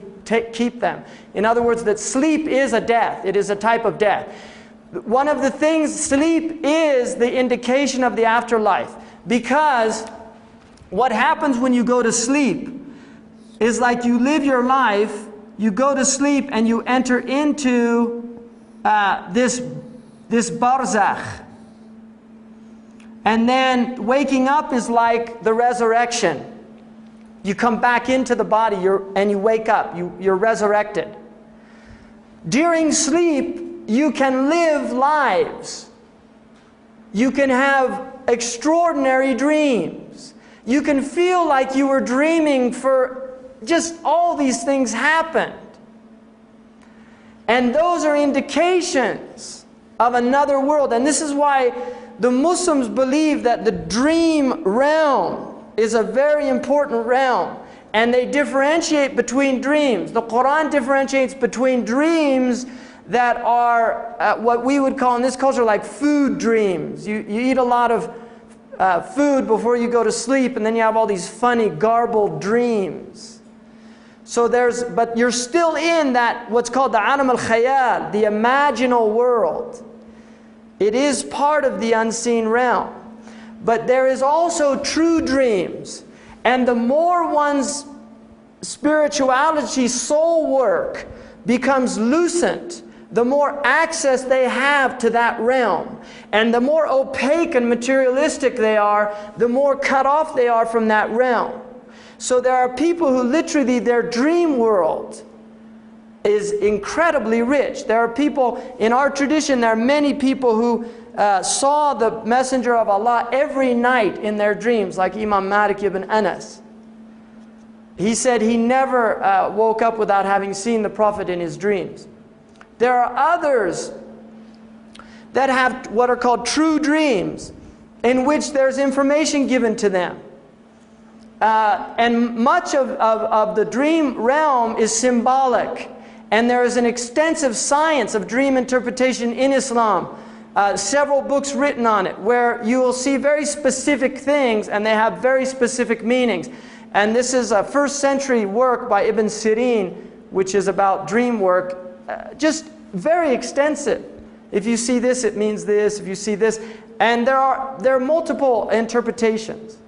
keep them. In other words, that sleep is a death. It is a type of death. One of the things, sleep is the indication of the afterlife, because what happens when you go to sleep is like you live your life, you go to sleep, and you enter into this barzakh. And then waking up is like the resurrection. You come back into the body and you wake up. You're resurrected. During sleep, you can live lives. You can have extraordinary dreams. You can feel like you were dreaming for just all these things happened. And those are indications of another world. And this is why the Muslims believe that the dream realm is a very important realm. And they differentiate between dreams. The Quran differentiates between dreams that are what we would call in this culture like food dreams. You eat a lot of food before you go to sleep, and then you have all these funny garbled dreams. So but you're still in that what's called the alam al-khayal, the imaginal world. It is part of the unseen realm. But there is also true dreams. And the more one's spirituality, soul work becomes lucent, the more access they have to that realm. And the more opaque and materialistic they are, the more cut off they are from that realm. So there are people who literally, their dream world is incredibly rich. There are people, in our tradition, there are many people who saw the Messenger of Allah every night in their dreams, like Imam Malik ibn Anas. He said he never woke up without having seen the Prophet in his dreams. There are others that have what are called true dreams, in which there's information given to them. And much of the dream realm is symbolic. And there is an extensive science of dream interpretation in Islam. Several books written on it, where you will see very specific things and they have very specific meanings. And this is a first century work by Ibn Sirin, which is about dream work, just very extensive. If you see this, it means this. If you see this, and there are multiple interpretations.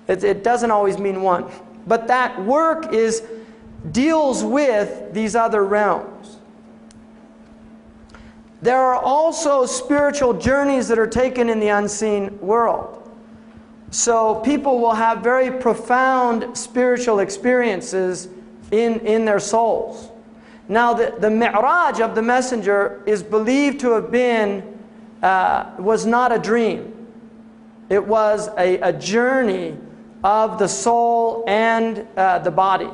It doesn't always mean one, but that work deals with these other realms. There are also spiritual journeys that are taken in the unseen world. So people will have very profound spiritual experiences in their souls. Now the Mi'raj of the Messenger is believed to have been, was not a dream. It was a journey of the soul and the body.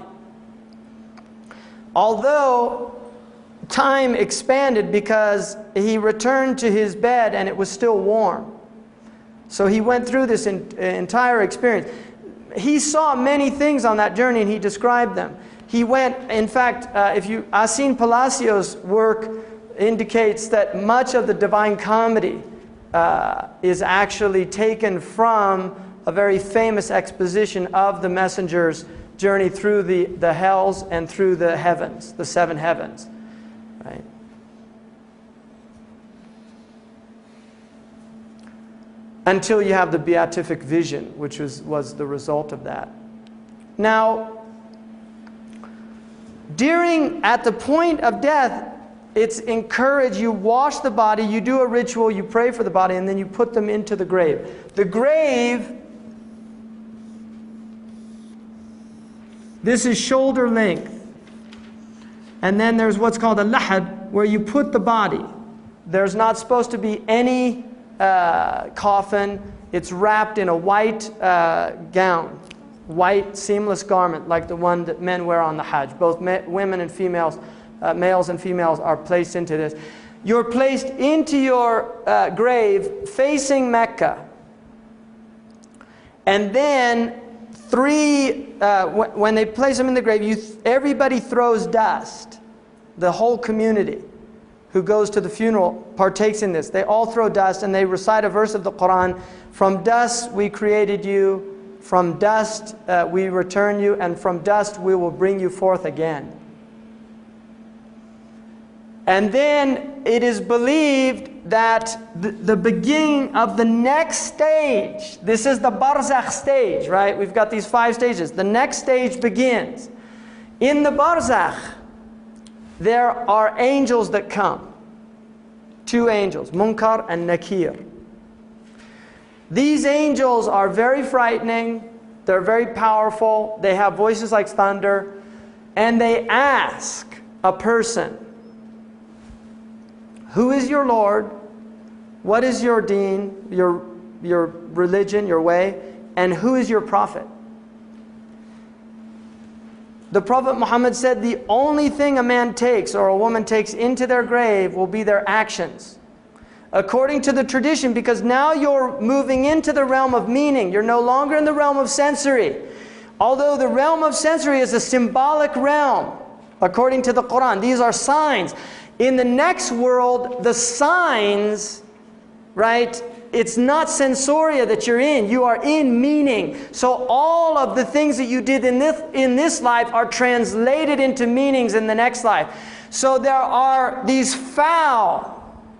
Although time expanded because he returned to his bed and it was still warm. So he went through this entire experience. He saw many things on that journey and he described them. He went, in fact, Asin Palacios' work indicates that much of the Divine Comedy is actually taken from a very famous exposition of the Messenger's journey through the hells and through the heavens, the seven heavens. Right? Until you have the beatific vision, which was the result of that. Now, at the point of death, it's encouraged, you wash the body, you do a ritual, you pray for the body, and then you put them into the grave. The grave, this is shoulder length. And then there's what's called a lahad, where you put the body. There's not supposed to be any coffin. It's wrapped in a white gown, white seamless garment like the one that men wear on the Hajj. Both women and females, males and females are placed into this. You're placed into your grave facing Mecca. And then when they place them in the grave, everybody throws dust. The whole community who goes to the funeral partakes in this. They all throw dust and they recite a verse of the Quran. From dust we created you, from dust we return you, and from dust we will bring you forth again. And then it is believed that the beginning of the next stage, this is the barzakh stage, right? We've got these 5 stages. The next stage begins. In the barzakh, there are angels that come. 2 angels, Munkar and Nakir. These angels are very frightening. They're very powerful. They have voices like thunder. And they ask a person, who is your Lord? What is your deen, your religion, your way? And who is your prophet? The Prophet Muhammad said the only thing a man takes or a woman takes into their grave will be their actions. According to the tradition, because now you're moving into the realm of meaning. You're no longer in the realm of sensory. Although the realm of sensory is a symbolic realm, according to the Quran. These are signs. In the next world, the signs, right, it's not sensoria that you're in. You are in meaning. So all of the things that you did in this life are translated into meanings in the next life. So there are these foul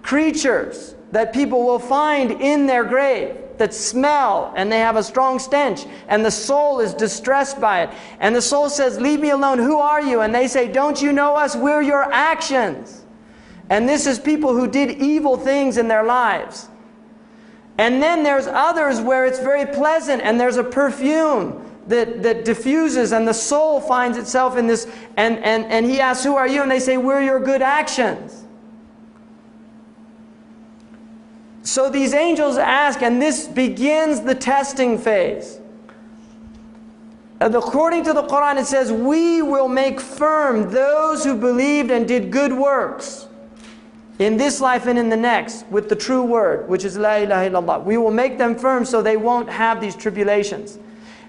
creatures that people will find in their grave that smell and they have a strong stench, and the soul is distressed by it. And the soul says, leave me alone, who are you? And they say, don't you know us? We're your actions. And this is people who did evil things in their lives. And then there's others where it's very pleasant and there's a perfume that diffuses and the soul finds itself in this. And he asks, who are you? And they say, we're your good actions. So these angels ask, and this begins the testing phase. And according to the Quran, it says, we will make firm those who believed and did good works in this life and in the next with the true word, which is La ilaha illallah. We will make them firm so they won't have these tribulations.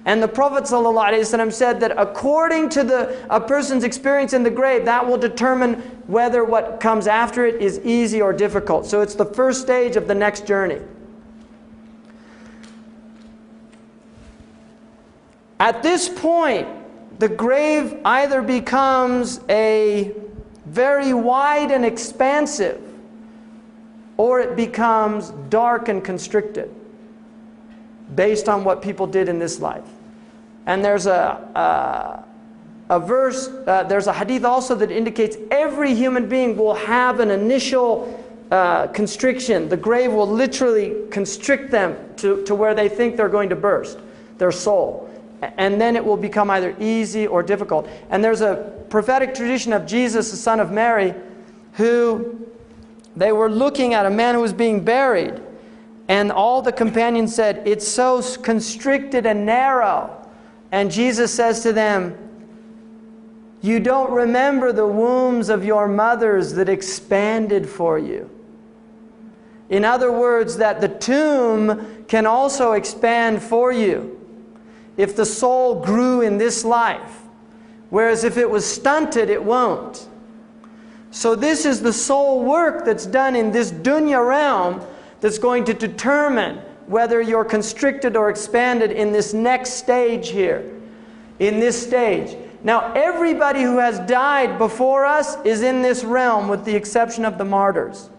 And the Prophet ﷺ said that according to a person's experience in the grave, that will determine whether what comes after it is easy or difficult. So it's the first stage of the next journey. At this point, the grave either becomes a very wide and expansive, or it becomes dark and constricted based on what people did in this life. And there's a verse, there's a hadith also that indicates every human being will have an initial constriction. The grave will literally constrict them to where they think they're going to burst, their soul. And then it will become either easy or difficult. And there's a prophetic tradition of Jesus, the son of Mary, who they were looking at a man who was being buried. And all the companions said, it's so constricted and narrow. And Jesus says to them, you don't remember the wombs of your mothers that expanded for you. In other words, that the tomb can also expand for you if the soul grew in this life. Whereas if it was stunted, it won't. So this is the soul work that's done in this dunya realm that's going to determine whether you're constricted or expanded in this next stage here. In this stage. Now everybody who has died before us is in this realm with the exception of the martyrs.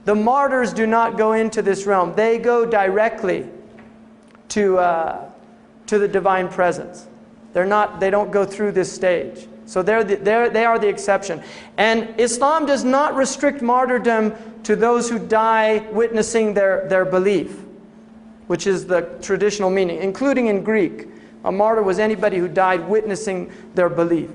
The martyrs do not go into this realm. They go directly to the divine presence. They don't go through this stage. So they are the exception. And Islam does not restrict martyrdom to those who die witnessing their belief, which is the traditional meaning, including in Greek. A martyr was anybody who died witnessing their belief.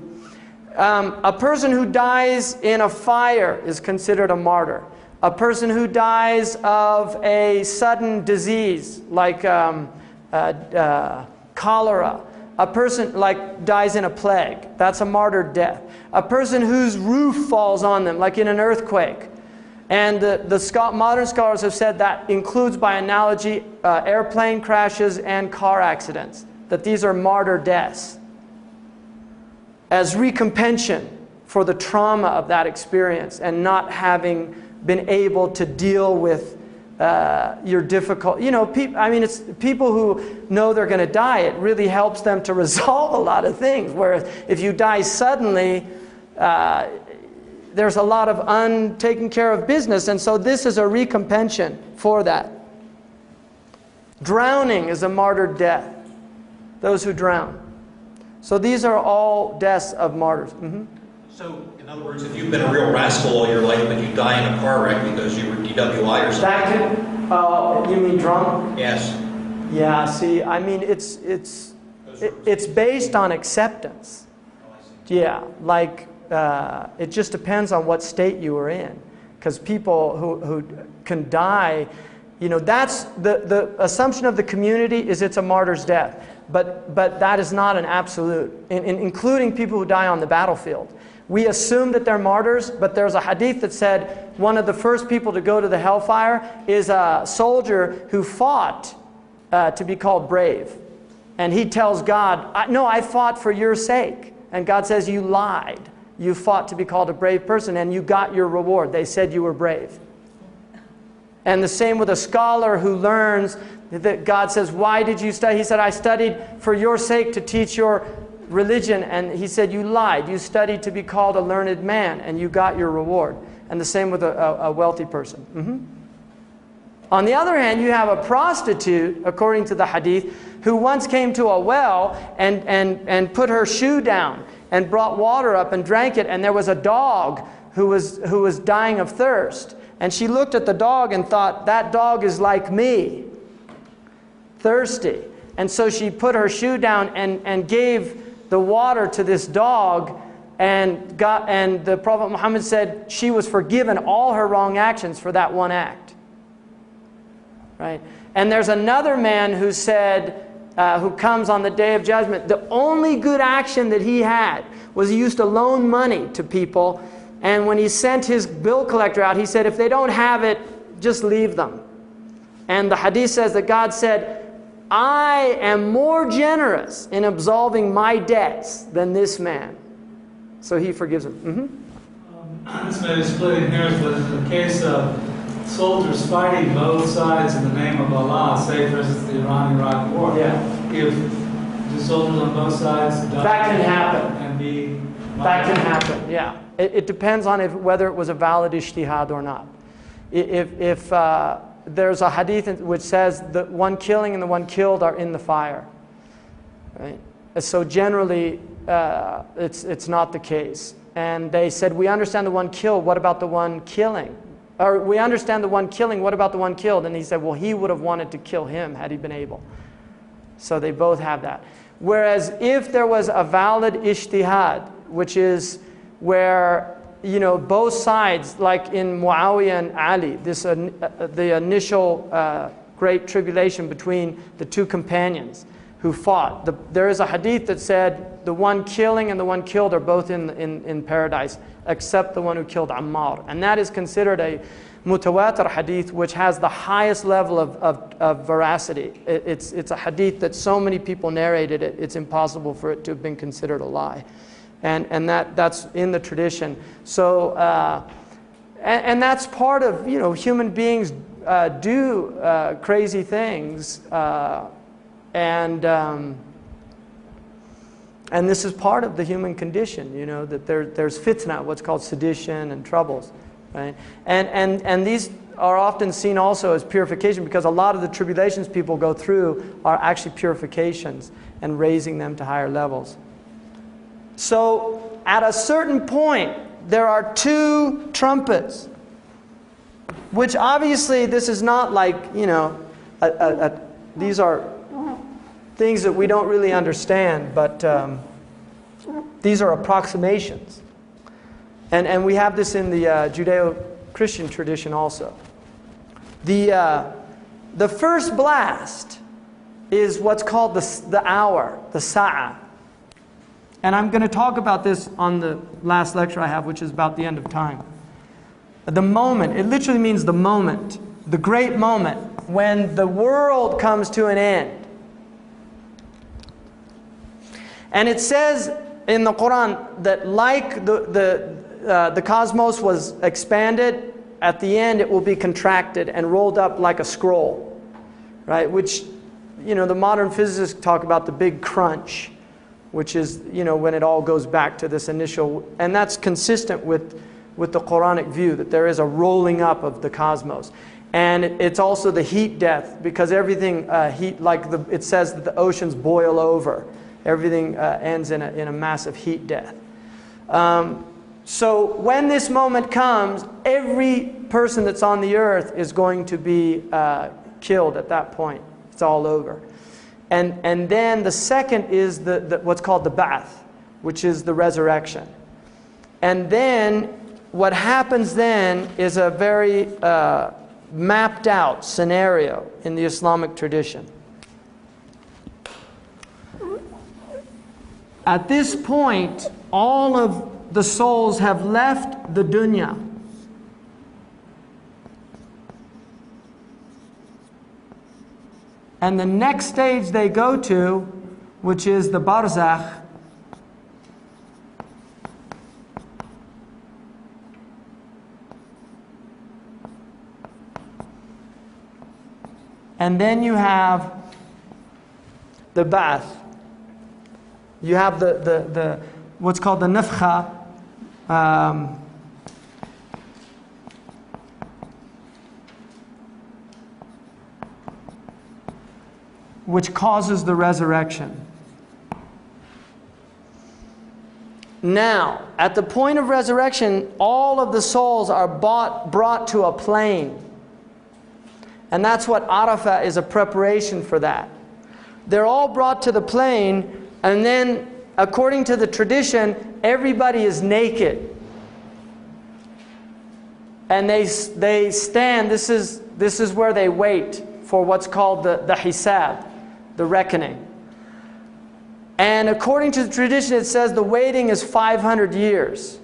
A person who dies in a fire is considered a martyr. A person who dies of a sudden disease like cholera, a person like dies in a plague, that's a martyr death. A person whose roof falls on them, like in an earthquake. And modern scholars have said that includes, by analogy, airplane crashes and car accidents. That these are martyr deaths. As recompense for the trauma of that experience and not having been able to deal with your difficult, it's people who know they're going to die. It really helps them to resolve a lot of things. Whereas if you die suddenly, there's a lot of untaken care of business, and so this is a recompense for that. Drowning is a martyr death. Those who drown. So these are all deaths of martyrs. Mm-hmm. So, in other words, if you've been a real rascal all your life, but you die in a car wreck because you were DWI or something. That could, you mean drunk? Yes. Yeah, see, I mean, it's based on acceptance. Yeah, like it just depends on what state you were in. Because people who can die, you know, that's the assumption of the community is it's a martyr's death. But that is not an absolute, including people who die on the battlefield. We assume that they're martyrs, but there's a hadith that said one of the first people to go to the hellfire is a soldier who fought to be called brave. And he tells God, no, I fought for your sake. And God says, you lied. You fought to be called a brave person and you got your reward. They said you were brave. And the same with a scholar who learns that God says, why did you study? He said, I studied for your sake to teach your religion. And he said, you lied. You studied to be called a learned man and you got your reward. And the same with a wealthy person. On the other hand, you have a prostitute, according to the hadith, who once came to a well and put her shoe down and brought water up and drank it, and there was a dog who was dying of thirst. And she looked at the dog and thought, that dog is like me, thirsty. And so she put her shoe down and gave the water to this dog, and the Prophet Muhammad said she was forgiven all her wrong actions for that one act. Right? And there's another man who said, who comes on the Day of Judgment, the only good action that he had was he used to loan money to people, and when he sent his bill collector out, he said, if they don't have it, just leave them. And the hadith says that God said, I am more generous in absolving my debts than this man. So he forgives him. This may be splitting hairs, but in the case of soldiers fighting both sides in the name of Allah, say for instance the Iran-Iraq war, if the soldiers on both sides die, that can happen. That can happen, yeah. It depends on whether it was a valid ijtihad or not. If there's a hadith which says the one killing and the one killed are in the fire, right? So generally, it's not the case. And they said, we understand the one killed, what about the one killing? Or we understand the one killing, what about the one killed? And he said, well, he would have wanted to kill him had he been able. So they both have that. Whereas if there was a valid ijtihad, which is where, you know, both sides, like in Muawiyah and Ali, the initial great tribulation between the two companions who fought. There is a hadith that said the one killing and the one killed are both in paradise, except the one who killed Ammar. And that is considered a mutawatir hadith, which has the highest level of veracity. It's a hadith that so many people narrated it, it's impossible for it to have been considered a lie. And that's in the tradition. So, and that's part of, you know, human beings do crazy things, and this is part of the human condition, you know, that there's fitna, what's called sedition and troubles, right? And these are often seen also as purification, because a lot of the tribulations people go through are actually purifications and raising them to higher levels. So at a certain point, there are two trumpets, which obviously this is not like, you know, these are things that we don't really understand, but these are approximations. And we have this in the Judeo-Christian tradition also. The first blast is what's called the hour, the sa'ah. And I'm going to talk about this on the last lecture I have, which is about the end of time. The moment, it literally means the moment, the great moment when the world comes to an end. And it says in the Quran that like the cosmos was expanded, at the end it will be contracted and rolled up like a scroll, right? Which, you know, the modern physicists talk about the big crunch, which is, you know, when it all goes back to this initial, and that's consistent with the Quranic view that there is a rolling up of the cosmos. And it's also the heat death, because everything it says that the oceans boil over. Everything ends in a massive heat death. So when this moment comes, every person that's on the earth is going to be killed at that point. It's all over. And then the second is the what's called the ba'ath, which is the resurrection. And then what happens then is a very mapped out scenario in the Islamic tradition. At this point, all of the souls have left the dunya. And the next stage they go to, which is the barzakh, and then you have the ba'ath. You have the what's called the nafkha, which causes the resurrection. Now, at the point of resurrection, all of the souls are brought to a plane. And that's what Arafah is, a preparation for that. They're all brought to the plane, and then, according to the tradition, everybody is naked. And they stand, this is where they wait for what's called the hisab, the reckoning. And according to the tradition, it says the waiting is 500 years.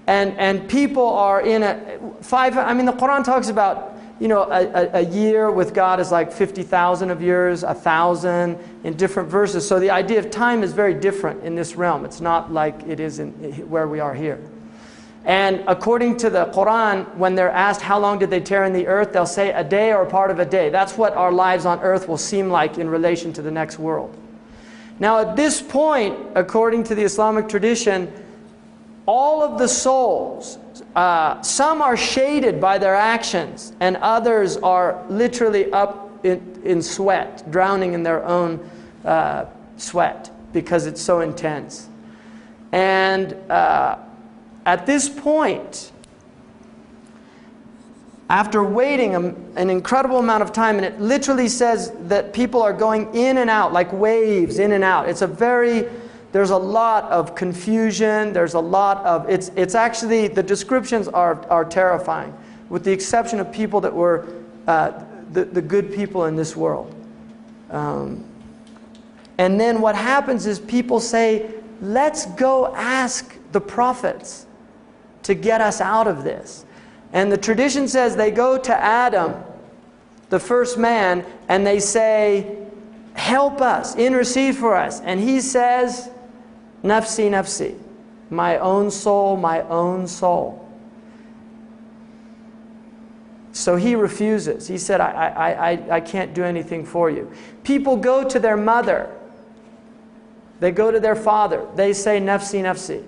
And people are in the Quran talks about, a year with God is like 50,000 of years, 1,000 in different verses. So the idea of time is very different in this realm. It's not like it is where we are here. And according to the Quran, when they're asked how long did they tarry in the earth, they'll say a day or a part of a day. That's what our lives on earth will seem like in relation to the next world. Now at this point, according to the Islamic tradition, all of the souls, some are shaded by their actions, and others are literally up in sweat, drowning in their own sweat because it's so intense. And at this point, after waiting an incredible amount of time, and it literally says that people are going in and out, like waves, in and out. There's a lot of confusion, there's a lot of, it's actually, the descriptions are terrifying, with the exception of people that were the good people in this world. And then what happens is people say, let's go ask the prophets to get us out of this. And the tradition says they go to Adam, the first man, and they say, help us, intercede for us. And he says, nafsi, nafsi, my own soul, my own soul. So he refuses. He said, I can't do anything for you. People go to their mother. They go to their father. They say, nafsi, nafsi.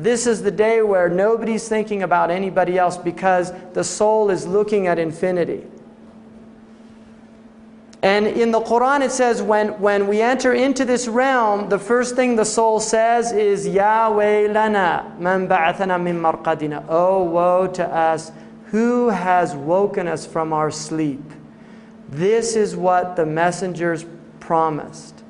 This is the day where nobody's thinking about anybody else because the soul is looking at infinity. And in the Quran it says when we enter into this realm, the first thing the soul says is, Ya waylana man ba'athana min marqadina. Oh, woe to us, who has woken us from our sleep? This is what the messengers promised.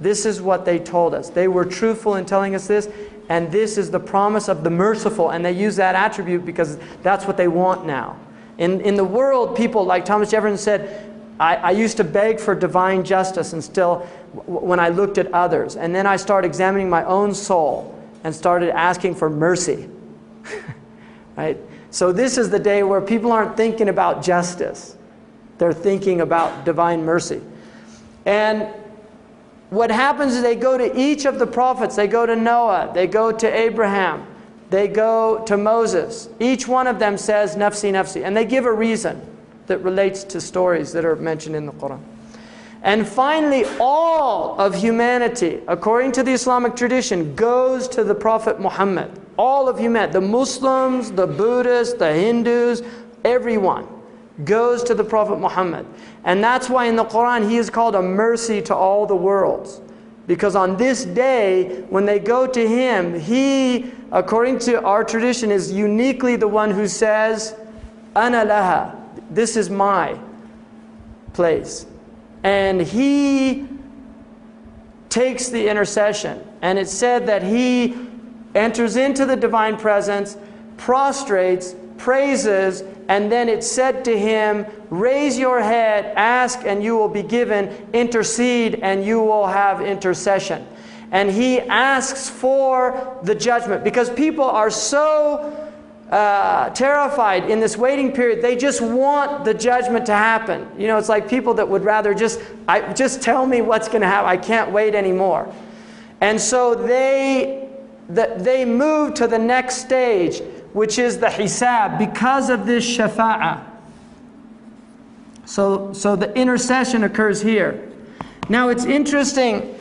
This is what they told us. They were truthful in telling us this, and this is the promise of the merciful. And they use that attribute because that's what they want now. In the world, people like Thomas Jefferson said, I used to beg for divine justice and still when I looked at others. And then I started examining my own soul and started asking for mercy. Right? So this is the day where people aren't thinking about justice. They're thinking about divine mercy. And what happens is they go to each of the prophets. They go to Noah. They go to Abraham. They go to Moses. Each one of them says, nafsi, nafsi. And they give a reason that relates to stories that are mentioned in the Quran. And finally, all of humanity, according to the Islamic tradition, goes to the Prophet Muhammad. All of humanity, the Muslims, the Buddhists, the Hindus, everyone goes to the Prophet Muhammad. And that's why in the Quran he is called a mercy to all the worlds. Because on this day, when they go to him, he, according to our tradition, is uniquely the one who says, Ana laha, this is my. place. And he takes the intercession. And it said that he enters into the divine presence, prostrates, praises, and then it said to him, raise your head, ask and you will be given, intercede and you will have intercession. And he asks for the judgment because people are so terrified in this waiting period. They just want the judgment to happen. You know, it's like people that would rather just tell me what's going to happen. I can't wait anymore. And so they move to the next stage, which is the hisab, because of this shafa'ah. So the intercession occurs here. Now it's interesting,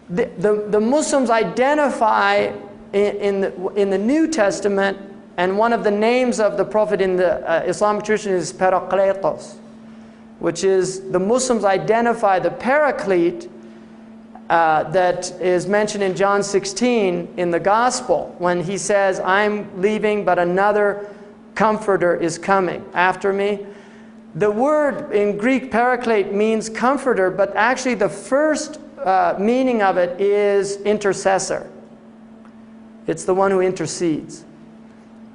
the Muslims identify in the New Testament, and one of the names of the Prophet in the Islamic tradition is Parakletos, which is the Muslims identify the Paraclete that is mentioned in John 16 in the Gospel when he says, I'm leaving but another comforter is coming after me. The word in Greek paraclete means comforter, but actually the first meaning of it is intercessor. It's the one who intercedes,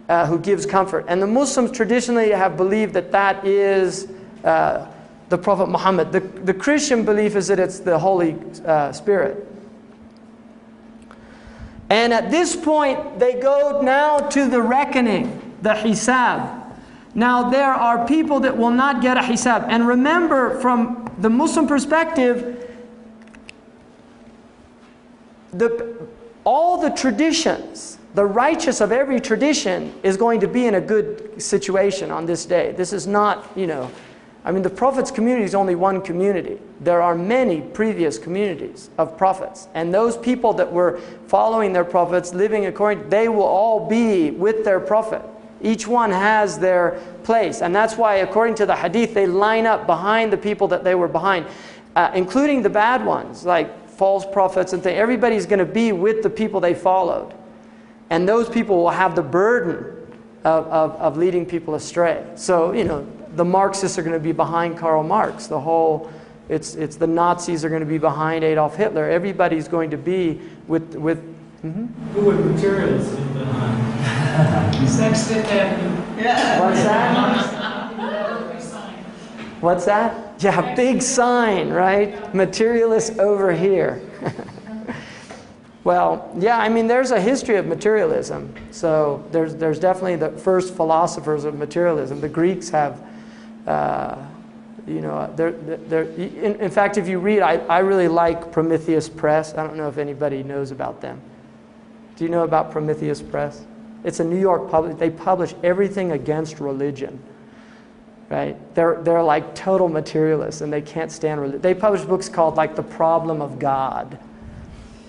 who gives comfort. And the Muslims traditionally have believed that that is the Prophet Muhammad. The Christian belief is that it's the Holy Spirit. And at this point, they go now to the reckoning, the hisab. Now, there are people that will not get a hisab. And remember, from the Muslim perspective, all the traditions, the righteous of every tradition is going to be in a good situation on this day. This is not, I mean, the Prophet's community is only one community. There are many previous communities of prophets. And those people that were following their prophets, living according, they will all be with their prophet. Each one has their place. And that's why, according to the hadith, they line up behind the people that they were behind, including the bad ones, like false prophets and things. Everybody's going to be with the people they followed. And those people will have the burden of leading people astray. So, the Marxists are going to be behind Karl Marx. It's the Nazis are going to be behind Adolf Hitler. Everybody's going to be with Who would materialists be behind? Sex happening. Yeah. What's that? What's that? Yeah, big sign, right? Materialists over here. Well, yeah, I mean, there's a history of materialism. So there's definitely the first philosophers of materialism. The Greeks have, in fact, if you read, I really like Prometheus Press. I don't know if anybody knows about them. Do you know about Prometheus Press? It's a New York public. They publish everything against religion. Right? They're like total materialists, and they can't stand religion. They publish books called like The Problem of God,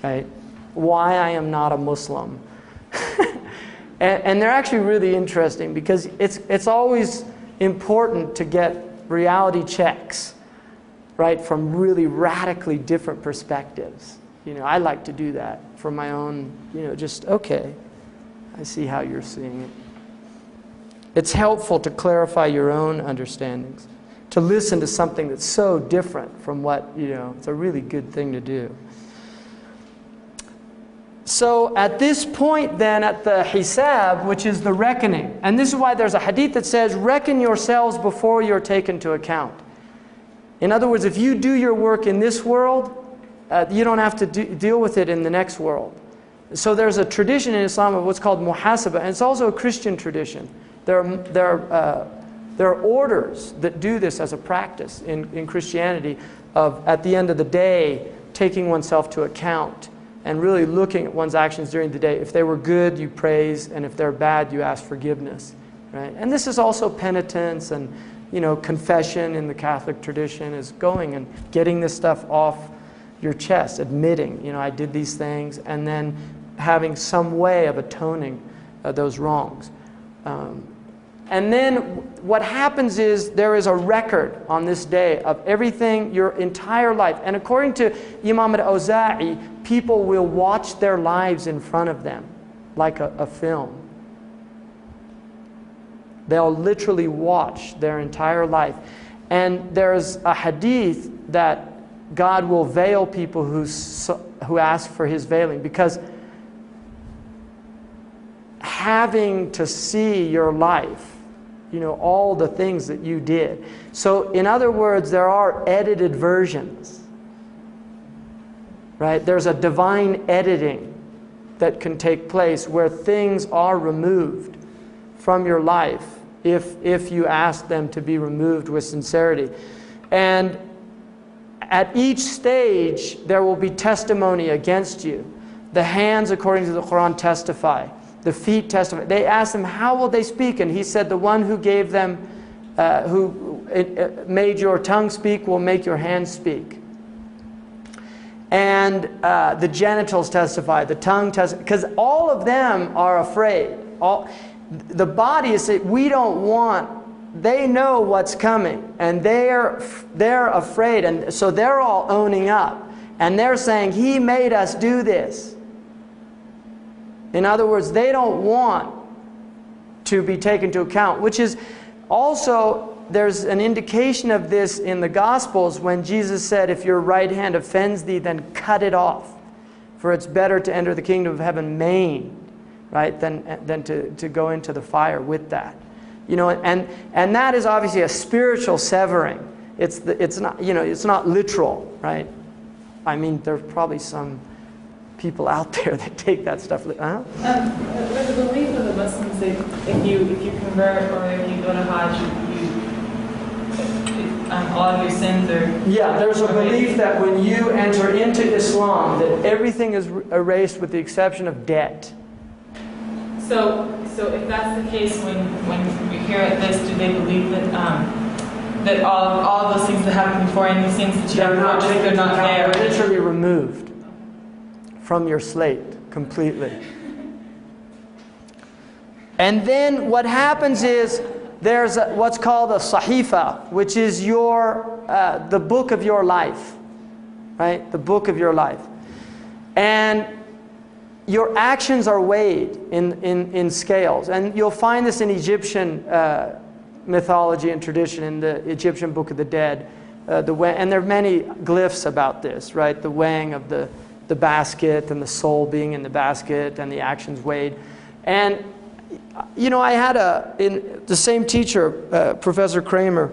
right? Why I Am Not a Muslim. and they're actually really interesting because it's always important to get reality checks, right, from really radically different perspectives. I like to do that for my own, just, okay, I see how you're seeing it. It's helpful to clarify your own understandings, to listen to something that's so different from what, it's a really good thing to do. So at this point then, at the hisab, which is the reckoning, and this is why there's a hadith that says, reckon yourselves before you're taken to account. In other words, if you do your work in this world, you don't have to deal with it in the next world. So there's a tradition in Islam of what's called muhasabah, and it's also a Christian tradition. There are orders that do this as a practice in Christianity of, at the end of the day, taking oneself to account and really looking at one's actions during the day. If they were good, you praise, and if they're bad, you ask forgiveness. Right? And this is also penitence and confession in the Catholic tradition is going and getting this stuff off your chest, admitting, I did these things, and then having some way of atoning those wrongs. And then what happens is there is a record on this day of everything, your entire life. And according to Imam al-Awza'i, people will watch their lives in front of them like a film. They'll literally watch their entire life. And there's a hadith that God will veil people who ask for His veiling, because having to see your life, all the things that you did. So in other words, there are edited versions, right? There's a divine editing that can take place where things are removed from your life if you ask them to be removed with sincerity. And at each stage, there will be testimony against you. The hands, according to the Quran, testify. The feet testify. They asked him, how will they speak? And he said, the one who gave them, who made your tongue speak will make your hands speak. And the genitals testify, the tongue testifies, because all of them are afraid. The body is saying, we don't want, they know what's coming, and they're afraid, and so they're all owning up. And they're saying, He made us do this. In other words, they don't want to be taken into account, which is also, there's an indication of this in the Gospels when Jesus said, if your right hand offends thee, then cut it off. For it's better to enter the kingdom of heaven maimed, right, than to go into the fire with that. And that is obviously a spiritual severing. It's not literal, right? I mean, there's probably some people out there that take that stuff. With the belief of the Muslims that if you convert or if you go to Hajj, all of your sins are... Yeah, there's a belief that when you enter into Islam, that everything is erased with the exception of debt. So if that's the case, when we hear this, do they believe that that all of those things that happened before, any things that you have not, they're not there? They're literally removed from your slate completely. And then what happens is there's what's called a sahifa, which is the book of your life, right? The book of your life. And your actions are weighed in scales. And you'll find this in Egyptian mythology and tradition, in the Egyptian Book of the Dead. And there are many glyphs about this, right? The weighing of the basket and the soul being in the basket and the actions weighed. And I had the same teacher, Professor Kramer,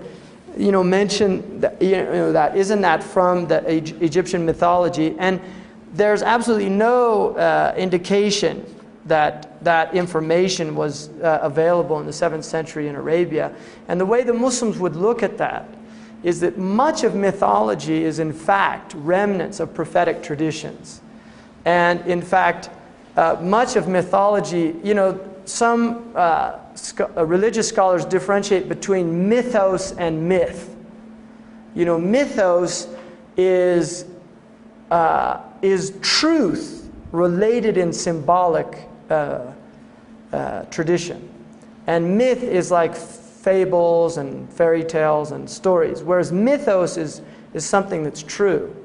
mentioned that, that isn't that from the Egyptian mythology? And there's absolutely no indication that information was available in the 7th century in Arabia. And the way the Muslims would look at that is that much of mythology is in fact remnants of prophetic traditions. And in fact, much of mythology, some religious scholars differentiate between mythos and myth. Mythos is truth related in symbolic tradition. And myth is like fables and fairy tales and stories, whereas mythos is something that's true.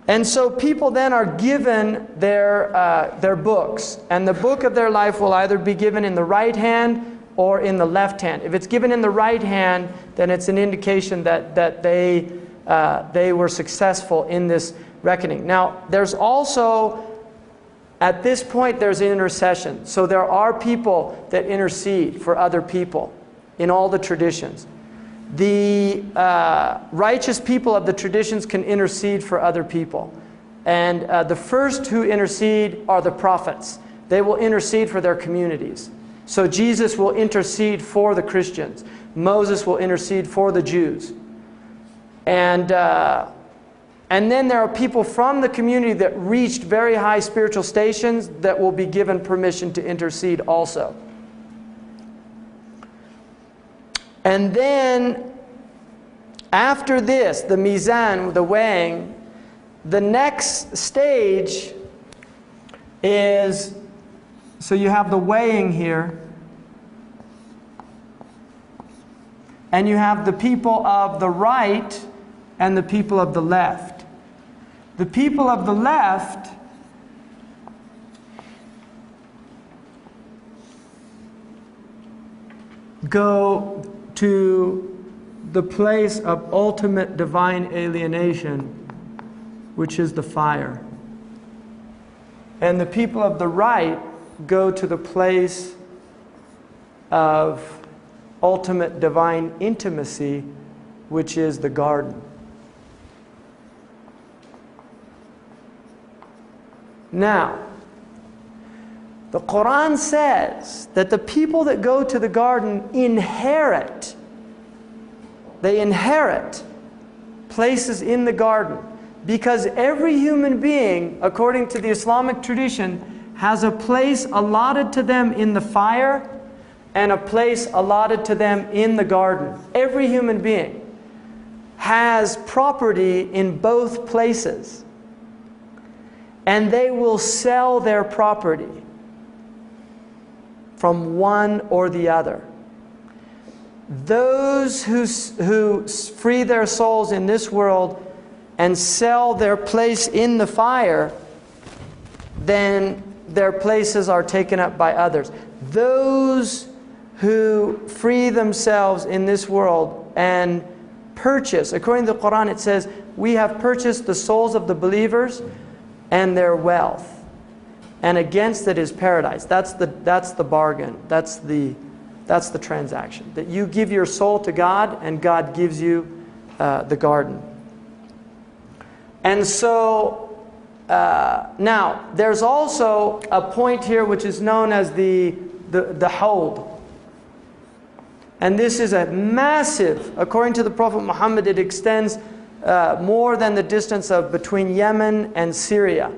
And so people then are given their books, and the book of their life will either be given in the right hand or in the left hand. If it's given in the right hand, then it's an indication that they were successful in this reckoning. Now, there's also, at this point, there's intercession. So there are people that intercede for other people in all the traditions. The righteous people of the traditions can intercede for other people. And the first who intercede are the prophets. They will intercede for their communities. So Jesus will intercede for the Christians. Moses will intercede for the Jews. And then there are people from the community that reached very high spiritual stations that will be given permission to intercede also. And then, after this, the mizan, the weighing, the next stage is, so you have the weighing here, and you have the people of the right and the people of the left. The people of the left go to the place of ultimate divine alienation, which is the fire. And the people of the right go to the place of ultimate divine intimacy, which is the garden. Now, the Quran says that the people that go to the garden inherit places in the garden, because every human being, according to the Islamic tradition, has a place allotted to them in the fire and a place allotted to them in the garden. Every human being has property in both places, and they will sell their property from one or the other. Those who free their souls in this world and sell their place in the fire, then their places are taken up by others. Those who free themselves in this world and purchase, according to the Quran it says, we have purchased the souls of the believers and their wealth, and against it is paradise. That's the bargain. That's the transaction. That you give your soul to God, and God gives you the garden. And so now there's also a point here which is known as the Hawd. And this is a massive, according to the Prophet Muhammad, it extends more than the distance of between Yemen and Syria.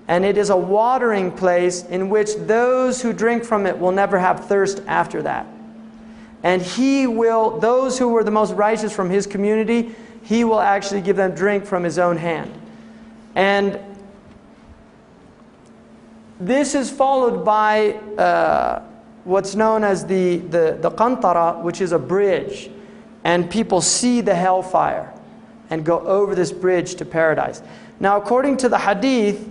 And it is a watering place in which those who drink from it will never have thirst after that. And He will, those who were the most righteous from His community, He will actually give them drink from His own hand. And this is followed by what's known as the Qantara, which is a bridge. And people see the hellfire and go over this bridge to paradise. Now, according to the hadith,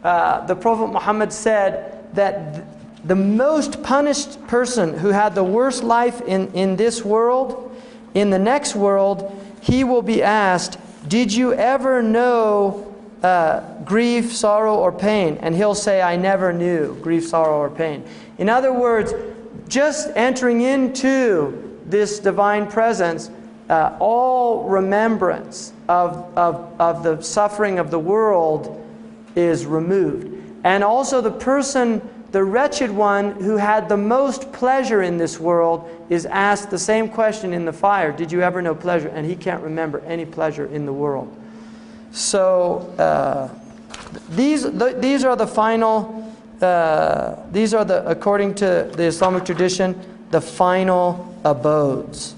the Prophet Muhammad said that the most punished person who had the worst life in this world, in the next world, he will be asked, did you ever know grief, sorrow, or pain? And he'll say, I never knew grief, sorrow, or pain. In other words, just entering into this divine presence, all remembrance of the suffering of the world is removed. And also the person, the wretched one who had the most pleasure in this world, is asked the same question in the fire, did you ever know pleasure? And he can't remember any pleasure in the world. So these are the final, these are the, according to the Islamic tradition, the final abodes.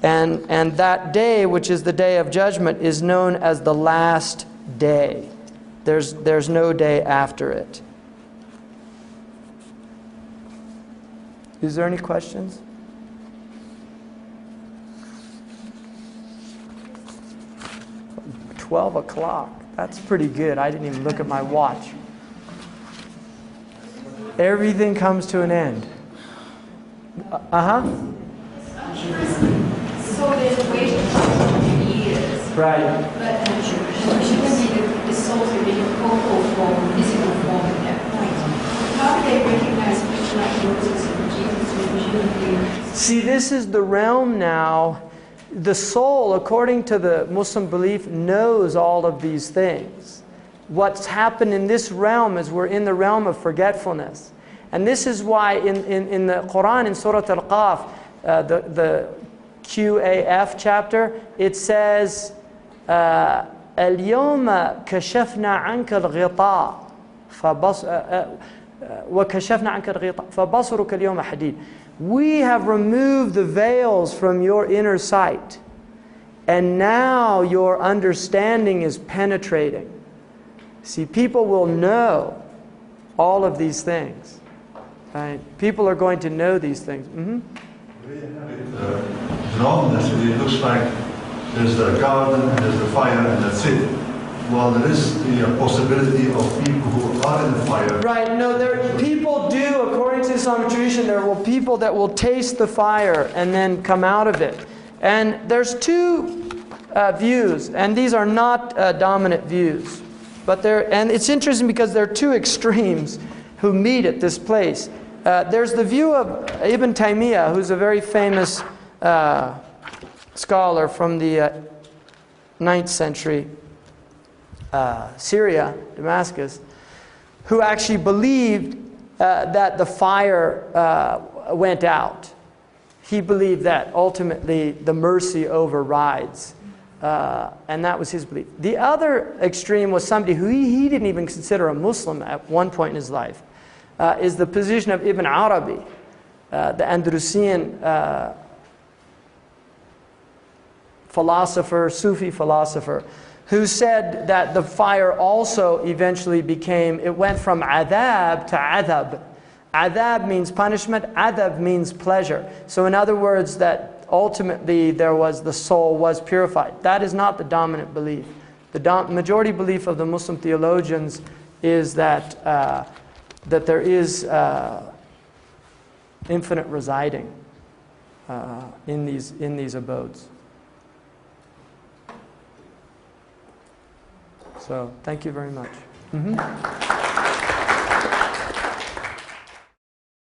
And that day, which is the day of judgment, is known as the last day. There's no day after it. Is there any questions? $12 That's pretty good. I didn't even look at my watch. Everything comes to an end. So there's a waiting for years. Right. But shouldn't the souls are being corporal form, physical form at that point. How do they recognize people like Moses and Jesus and human beings? See, this is the realm now. The soul, according to the Muslim belief, knows all of these things. What's happened in this realm is we're in the realm of forgetfulness. And this is why in the Quran, in Surah Al-Qaf, the QAF chapter, it says, اليوم كشفنا عنك الغطاء وكشفنا عنك الغطاء فبصرك اليوم حديد. We have removed the veils from your inner sight, and now your understanding is penetrating. See, people will know all of these things. Right? People are going to know these things. It looks like there's the garden and there's the fire and that's it. Well, there is the possibility of people who are in the fire. Right, no, people do, according according to Islamic tradition, there will people that will taste the fire and then come out of it. And there's two views, and these are not dominant views. But and it's interesting because there are two extremes who meet at this place. There's the view of Ibn Taymiyyah, who's a very famous scholar from the 9th century Syria, Damascus, who actually believed that the fire went out. He believed that ultimately the mercy overrides. And that was his belief. The other extreme was somebody who he didn't even consider a Muslim at one point in his life, is the position of Ibn Arabi, the Andalusian philosopher, Sufi philosopher, who said that the fire also eventually it went from adab to adab. Adab means punishment, adab means pleasure. So in other words, that ultimately the soul was purified. That is not the dominant belief. The majority belief of the Muslim theologians is that there is infinite residing in these abodes. So thank you very much.